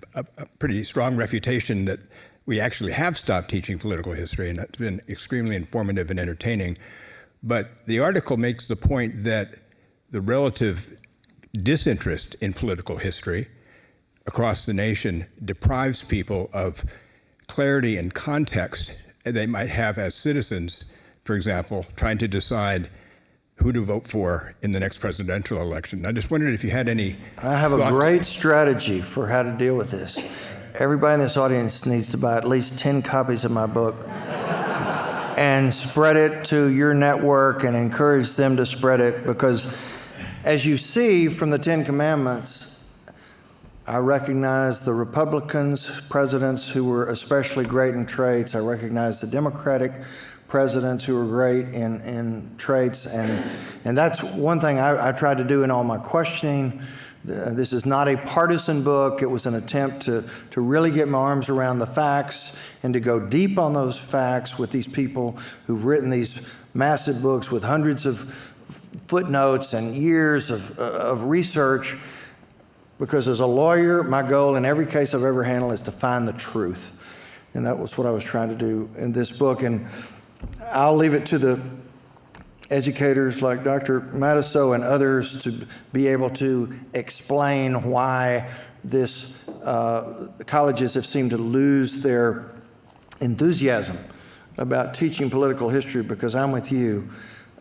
pretty strong refutation that we actually have stopped teaching political history, and it's been extremely informative and entertaining. But the article makes the point that the relative disinterest in political history across the nation deprives people of clarity and context they might have as citizens, for example, trying to decide who to vote for in the next presidential election. I just wondered if you had any I have a great strategy for how to deal with this. Everybody in this audience needs to buy at least 10 copies of my book and spread it to your network and encourage them to spread it, because as you see from the 10 Commandments, I recognize the Republicans, presidents who were especially great in traits. I recognize the Democratic presidents who were great in traits. And that's one thing I tried to do in all my questioning. This is not a partisan book. It was an attempt to really get my arms around the facts and to go deep on those facts with these people who've written these massive books with hundreds of footnotes and years of research. Because as a lawyer, my goal in every case I've ever handled is to find the truth. And that was what I was trying to do in this book. And I'll leave it to the educators like Dr. Matisow and others to be able to explain why colleges have seemed to lose their enthusiasm about teaching political history, because I'm with you.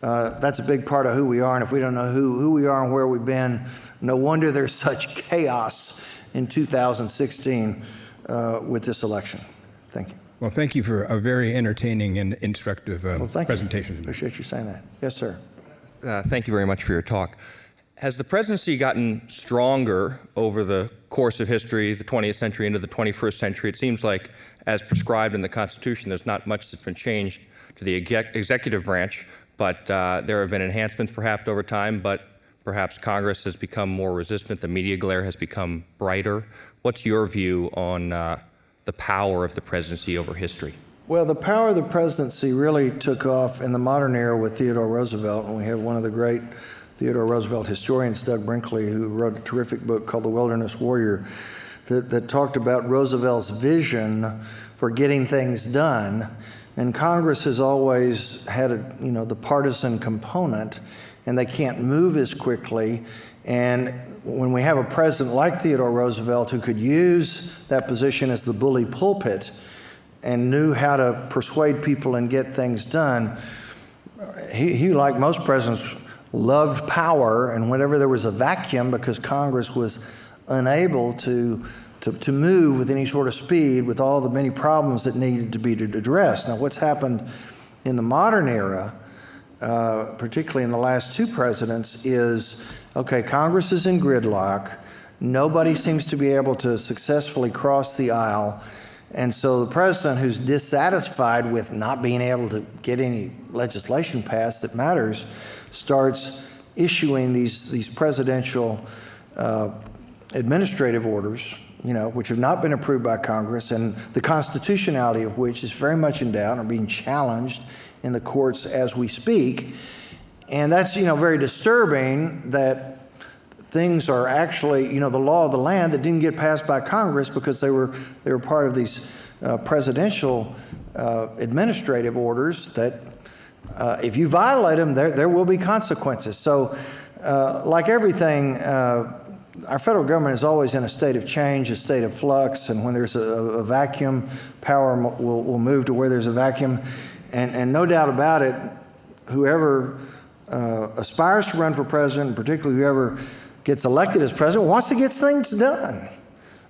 That's a big part of who we are, and if we don't know who we are and where we've been, no wonder there's such chaos in 2016 with this election. Thank you. Well, thank you for a very entertaining and instructive presentation. Appreciate you saying that. Yes, sir. Thank you very much for your talk. Has the presidency gotten stronger over the course of history, the 20th century into the 21st century? It seems like, as prescribed in the Constitution, there's not much that's been changed to the executive branch, but there have been enhancements perhaps over time, but perhaps Congress has become more resistant, the media glare has become brighter. What's your view on the power of the presidency over history? Well, the power of the presidency really took off in the modern era with Theodore Roosevelt, and we have one of the great Theodore Roosevelt historians, Doug Brinkley, who wrote a terrific book called The Wilderness Warrior that talked about Roosevelt's vision for getting things done. And Congress has always had the partisan component, and they can't move as quickly. And when we have a president like Theodore Roosevelt who could use that position as the bully pulpit and knew how to persuade people and get things done, he like most presidents, loved power, and whenever there was a vacuum because Congress was unable to move with any sort of speed with all the many problems that needed to be addressed. Now, what's happened in the modern era, particularly in the last two presidents, is, okay, Congress is in gridlock. Nobody seems to be able to successfully cross the aisle. And so the president, who's dissatisfied with not being able to get any legislation passed that matters, starts issuing these presidential administrative orders, which have not been approved by Congress, and the constitutionality of which is very much in doubt and are being challenged in the courts as we speak. And that's, very disturbing that things are actually, the law of the land that didn't get passed by Congress because they were part of these presidential administrative orders that if you violate them, there will be consequences. So, like everything, our federal government is always in a state of change, a state of flux, and when there's a vacuum, power will move to where there's a vacuum. And no doubt about it, whoever aspires to run for president, and particularly whoever gets elected as president, wants to get things done.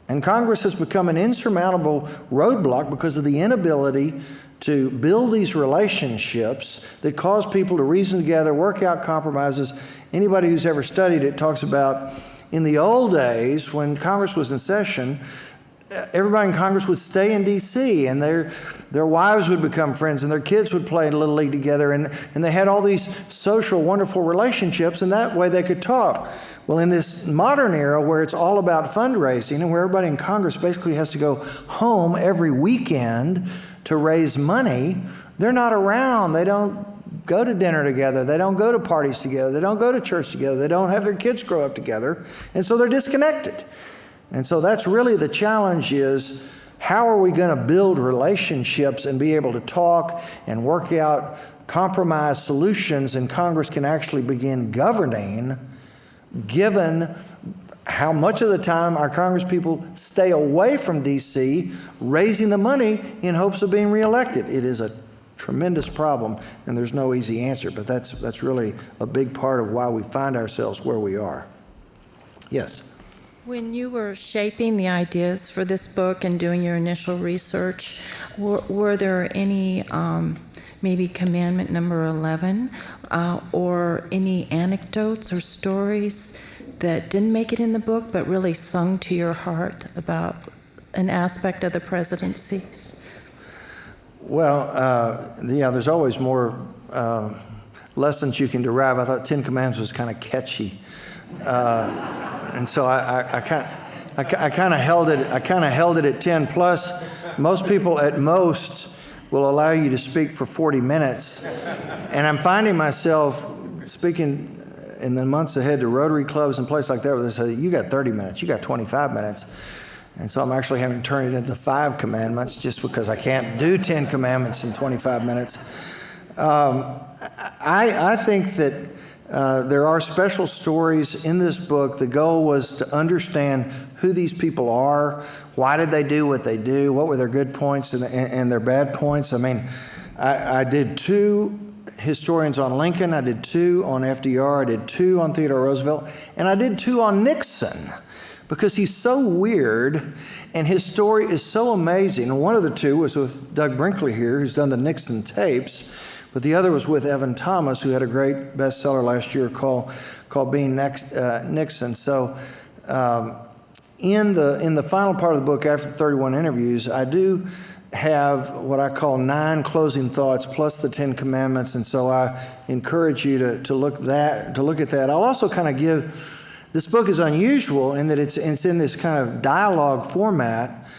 And Congress has become an insurmountable roadblock because of the inability to build these relationships that cause people to reason together, work out compromises. Anybody who's ever studied it talks about in the old days when Congress was in session, everybody in Congress would stay in D.C. and their wives would become friends and their kids would play in Little League together and they had all these social, wonderful relationships, and that way they could talk. Well, in this modern era where it's all about fundraising and where everybody in Congress basically has to go home every weekend to raise money, they're not around. They don't go to dinner together. They don't go to parties together. They don't go to church together. They don't have their kids grow up together. And so they're disconnected. And so that's really the challenge, is how are we going to build relationships and be able to talk and work out compromise solutions, and Congress can actually begin governing, given how much of the time our Congress people stay away from D.C. raising the money in hopes of being reelected. It is a tremendous problem, and there's no easy answer, but that's really a big part of why we find ourselves where we are. Yes? When you were shaping the ideas for this book and doing your initial research, were there any, maybe Commandment number 11, or any anecdotes or stories that didn't make it in the book but really sung to your heart about an aspect of the presidency? Well, yeah, there's always more lessons you can derive. I thought 10 Commandments was kind of catchy. And so I kind of held it at 10 plus. Most people at most will allow you to speak for 40 minutes. And I'm finding myself speaking in the months ahead to Rotary clubs and places like that where they say, you got 30 minutes, you got 25 minutes. And so I'm actually having to turn it into 5 commandments just because I can't do 10 commandments in 25 minutes. I think that there are special stories in this book. The goal was to understand who these people are, why did they do what they do, what were their good points and their bad points. I mean, I did 2 historians on Lincoln, I did 2 on FDR, I did 2 on Theodore Roosevelt, and I did 2 on Nixon, because he's so weird and his story is so amazing. And one of the 2 was with Doug Brinkley here, who's done the Nixon tapes. But the other was with Evan Thomas, who had a great bestseller last year called Being Nixon. So in the final part of the book, after 31 interviews, I do have what I call 9 closing thoughts plus the 10 Commandments. And so I encourage you to look at that. I'll also kind of give, this book is unusual in that it's in this kind of dialogue format.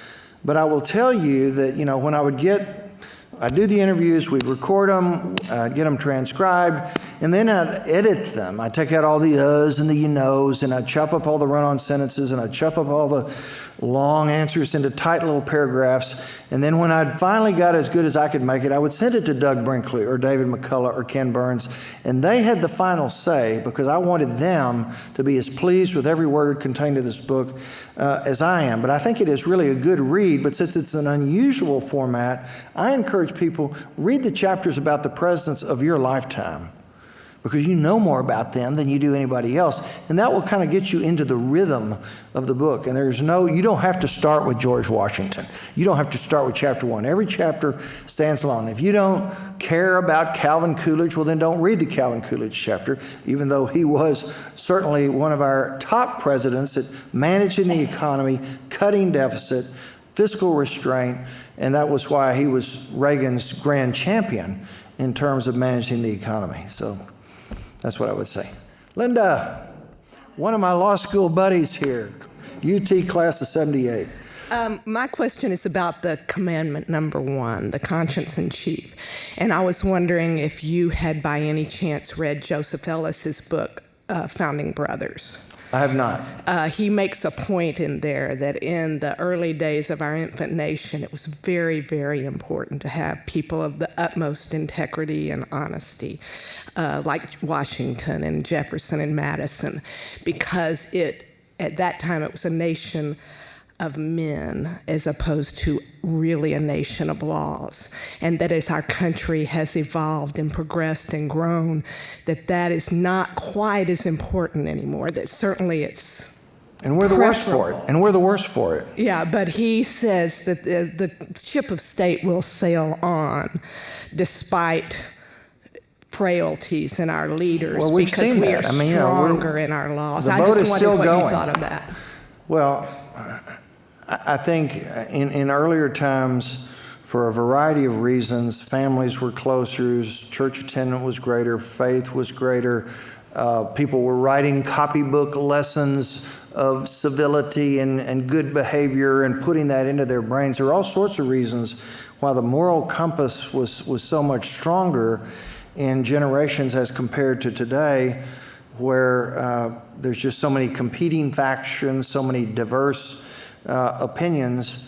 But I will tell you that, you know, when I'd do the interviews, we'd record them, I'd get them transcribed, and then I'd edit them. I'd take out all the uhs and the you knows, and I'd chop up all the run-on sentences, and I'd chop up all the long answers into tight little paragraphs. And then when I'd finally got as good as I could make it, I would send it to Doug Brinkley or David McCullough or Ken Burns, and they had the final say because I wanted them to be as pleased with every word contained in this book as I am. But I think it is really a good read, but since it's an unusual format, I encourage people, read the chapters about the presidents of your lifetime, because you know more about them than you do anybody else. And that will kind of get you into the rhythm of the book. And you don't have to start with George Washington. You don't have to start with chapter 1. Every chapter stands alone. If you don't care about Calvin Coolidge, well, then don't read the Calvin Coolidge chapter, even though he was certainly one of our top presidents at managing the economy, cutting deficit, fiscal restraint, and that was why he was Reagan's grand champion in terms of managing the economy. So that's what I would say. Linda, one of my law school buddies here, UT class of 78. My question is about the commandment number 1, the conscience in chief. And I was wondering if you had by any chance read Joseph Ellis's book, Founding Brothers. I have not. He makes a point in there that in the early days of our infant nation, it was very, very important to have people of the utmost integrity and honesty, like Washington and Jefferson and Madison, because at that time it was a nation of men as opposed to really a nation of laws. And that as our country has evolved and progressed and grown, that is not quite as important anymore. That certainly it's And we're the worst for it. And we're the worst for it. Yeah, but he says that the ship of state will sail on despite frailties in our leaders, Well, we've because seen we that. are I mean, stronger in our laws. the I boat just is wondered still what you going. thought of that. Well, I think in earlier times, for a variety of reasons, families were closer, church attendance was greater, faith was greater, people were writing copybook lessons of civility and good behavior and putting that into their brains. There are all sorts of reasons why the moral compass was so much stronger in generations as compared to today, where there's just so many competing factions, so many diverse opinions.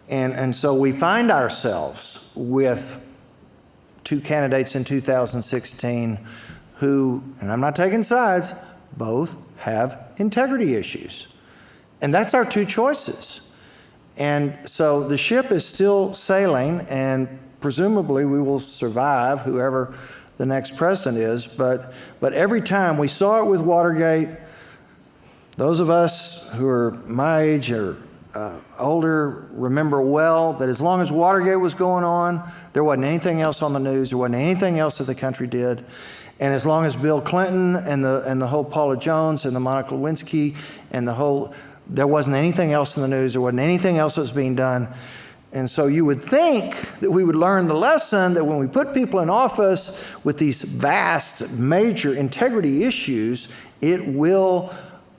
And so we find ourselves with two candidates in 2016 who, and I'm not taking sides, both have integrity issues. And that's our two choices. And so the ship is still sailing, and presumably we will survive whoever the next president is. But every time, we saw it with Watergate. Those of us who are my age or older remember well that as long as Watergate was going on, there wasn't anything else on the news. There wasn't anything else that the country did. And as long as Bill Clinton and the whole Paula Jones and the Monica Lewinsky and there wasn't anything else in the news. There wasn't anything else that was being done. And so you would think that we would learn the lesson that when we put people in office with these vast, major integrity issues, it will,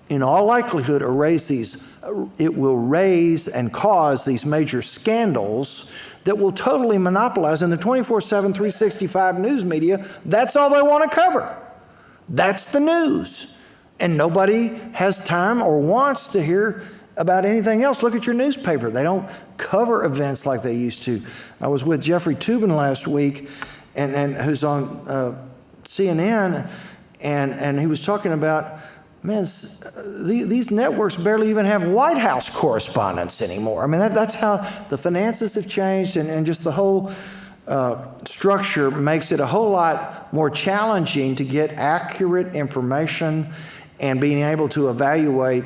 in all likelihood, it will raise and cause these major scandals that will totally monopolize. In the 24/7, 365 news media, that's all they want to cover. That's the news. And nobody has time or wants to hear about anything else. Look at your newspaper. They don't cover events like they used to. I was with Jeffrey Toobin last week, and who's on CNN, and he was talking about, man, these networks barely even have White House correspondents anymore. I mean, that's how the finances have changed, and just the whole structure makes it a whole lot more challenging to get accurate information and being able to evaluate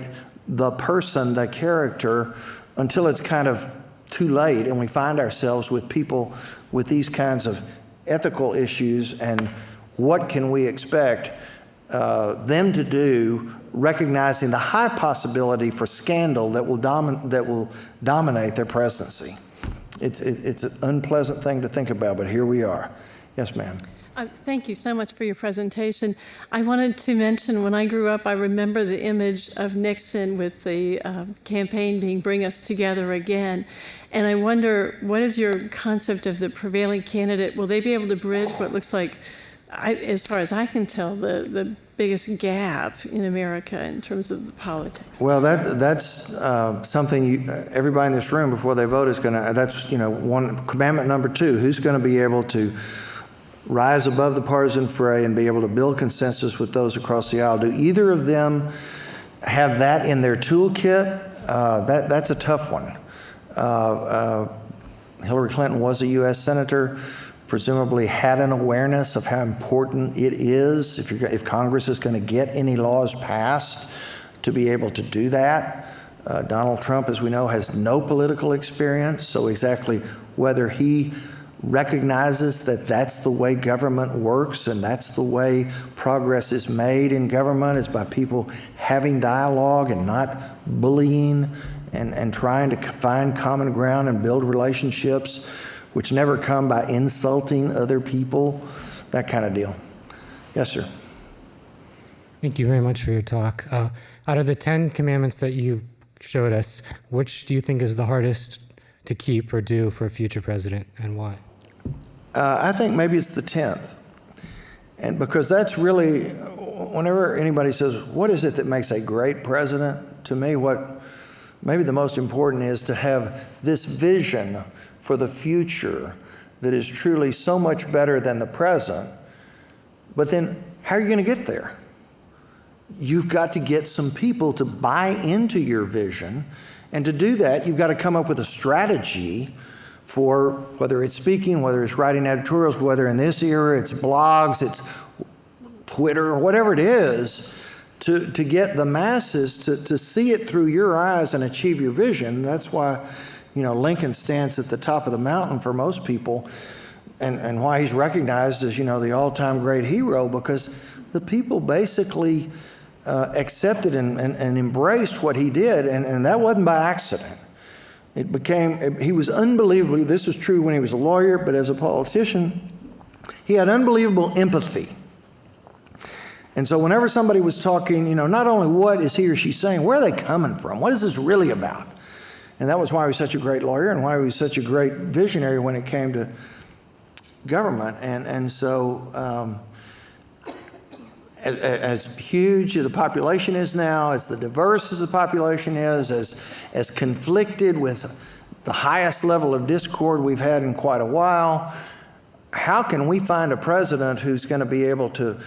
the person, the character, until it's kind of too late and we find ourselves with people with these kinds of ethical issues, and what can we expect them to do, recognizing the high possibility for scandal that will dominate their presidency. It's an unpleasant thing to think about, but here we are. Yes, ma'am. Thank you so much for your presentation. I wanted to mention, when I grew up, I remember the image of Nixon with the campaign being "Bring Us Together Again." And I wonder, what is your concept of the prevailing candidate? Will they be able to bridge what looks like, as far as I can tell, the biggest gap in America in terms of the politics? Well, that's something everybody in this room before they vote is going to, that's, commandment number 2, who's going to be able to rise above the partisan fray and be able to build consensus with those across the aisle. Do either of them have that in their toolkit? That's a tough one. Hillary Clinton was a U.S. Senator, presumably had an awareness of how important it is, if Congress is going to get any laws passed, to be able to do that. Donald Trump, as we know, has no political experience, so exactly whether he recognizes that that's the way government works and that's the way progress is made in government, is by people having dialogue and not bullying and trying to find common ground and build relationships which never come by insulting other people, that kind of deal. Yes, sir. Thank you very much for your talk. Out of the 10 commandments that you showed us, which do you think is the hardest to keep or do for a future president, and why? I think maybe it's the 10th. And because that's really whenever anybody says, what is it that makes a great president? To me, what maybe the most important is to have this vision for the future that is truly so much better than the present. But then, how are you going to get there? You've got to get some people to buy into your vision. And to do that, you've got to come up with a strategy for whether it's speaking, whether it's writing editorials, whether in this era it's blogs, it's Twitter, whatever it is, to get the masses to see it through your eyes and achieve your vision. That's why, Lincoln stands at the top of the mountain for most people, and why he's recognized as, the all-time great hero, because the people basically accepted and embraced what he did, and that wasn't by accident. He was unbelievably, this was true when he was a lawyer, but as a politician, he had unbelievable empathy. And so whenever somebody was talking, not only what is he or she saying, where are they coming from? What is this really about? And that was why he was such a great lawyer and why he was such a great visionary when it came to government. And so as huge as the population is now, as the diverse as the population is, as conflicted with the highest level of discord we've had in quite a while, how can we find a president who's going to be able to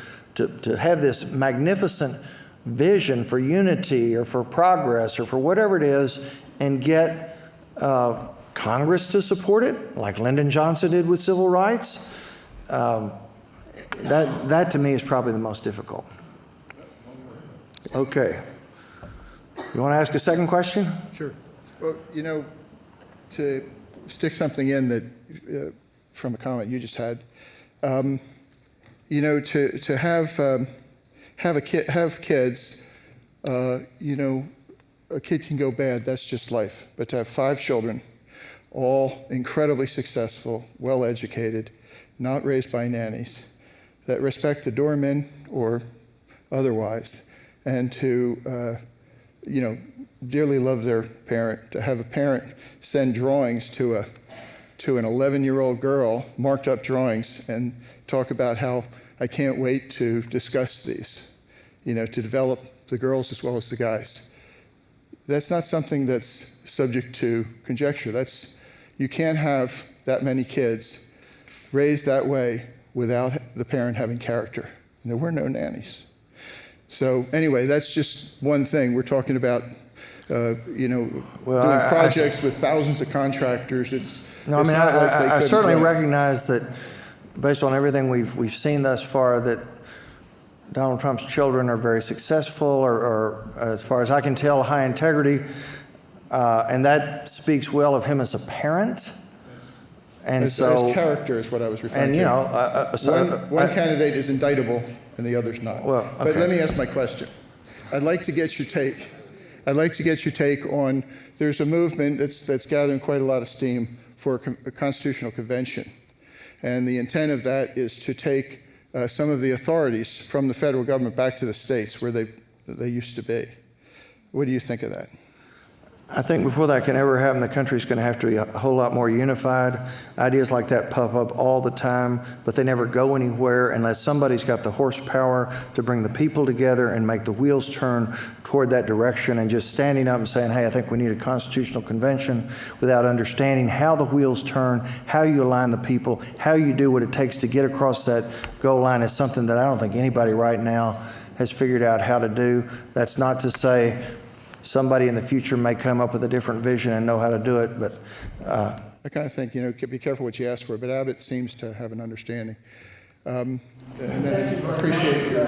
have this magnificent vision for unity or for progress or for whatever it is, and get Congress to support it, like Lyndon Johnson did with civil rights? That to me is probably the most difficult. Okay. You want to ask a second question? Sure. Well, to stick something in that from a comment you just had, to have kids, a kid can go bad. That's just life. But to have 5 children, all incredibly successful, well-educated, not raised by nannies, that respect the doorman or otherwise, and to, dearly love their parent, to have a parent send drawings to an 11-year-old girl, marked up drawings, and talk about how I can't wait to discuss these, to develop the girls as well as the guys. That's not something that's subject to conjecture. You can't have that many kids raised that way without the parent having character. And there were no nannies. So anyway, that's just one thing. We're talking about, doing projects with thousands of contractors. I certainly recognize that based on everything we've seen thus far, that Donald Trump's children are very successful, or as far as I can tell, high integrity, and that speaks well of him as a parent. And as character is what I was referring to. One candidate is indictable and the other's not. Well, okay. But let me ask my question. I'd like to get your take. On, there's a movement that's gathering quite a lot of steam for a constitutional convention. And the intent of that is to take some of the authorities from the federal government back to the states where they used to be. What do you think of that? I think before that can ever happen, the country's going to have to be a whole lot more unified. Ideas like that pop up all the time, but they never go anywhere unless somebody's got the horsepower to bring the people together and make the wheels turn toward that direction. And just standing up and saying, hey, I think we need a constitutional convention, without understanding how the wheels turn, how you align the people, how you do what it takes to get across that goal line, is something that I don't think anybody right now has figured out how to do. That's not to say somebody in the future may come up with a different vision and know how to do it, but I kind of think, be careful what you ask for, but Abbott seems to have an understanding. And I appreciate your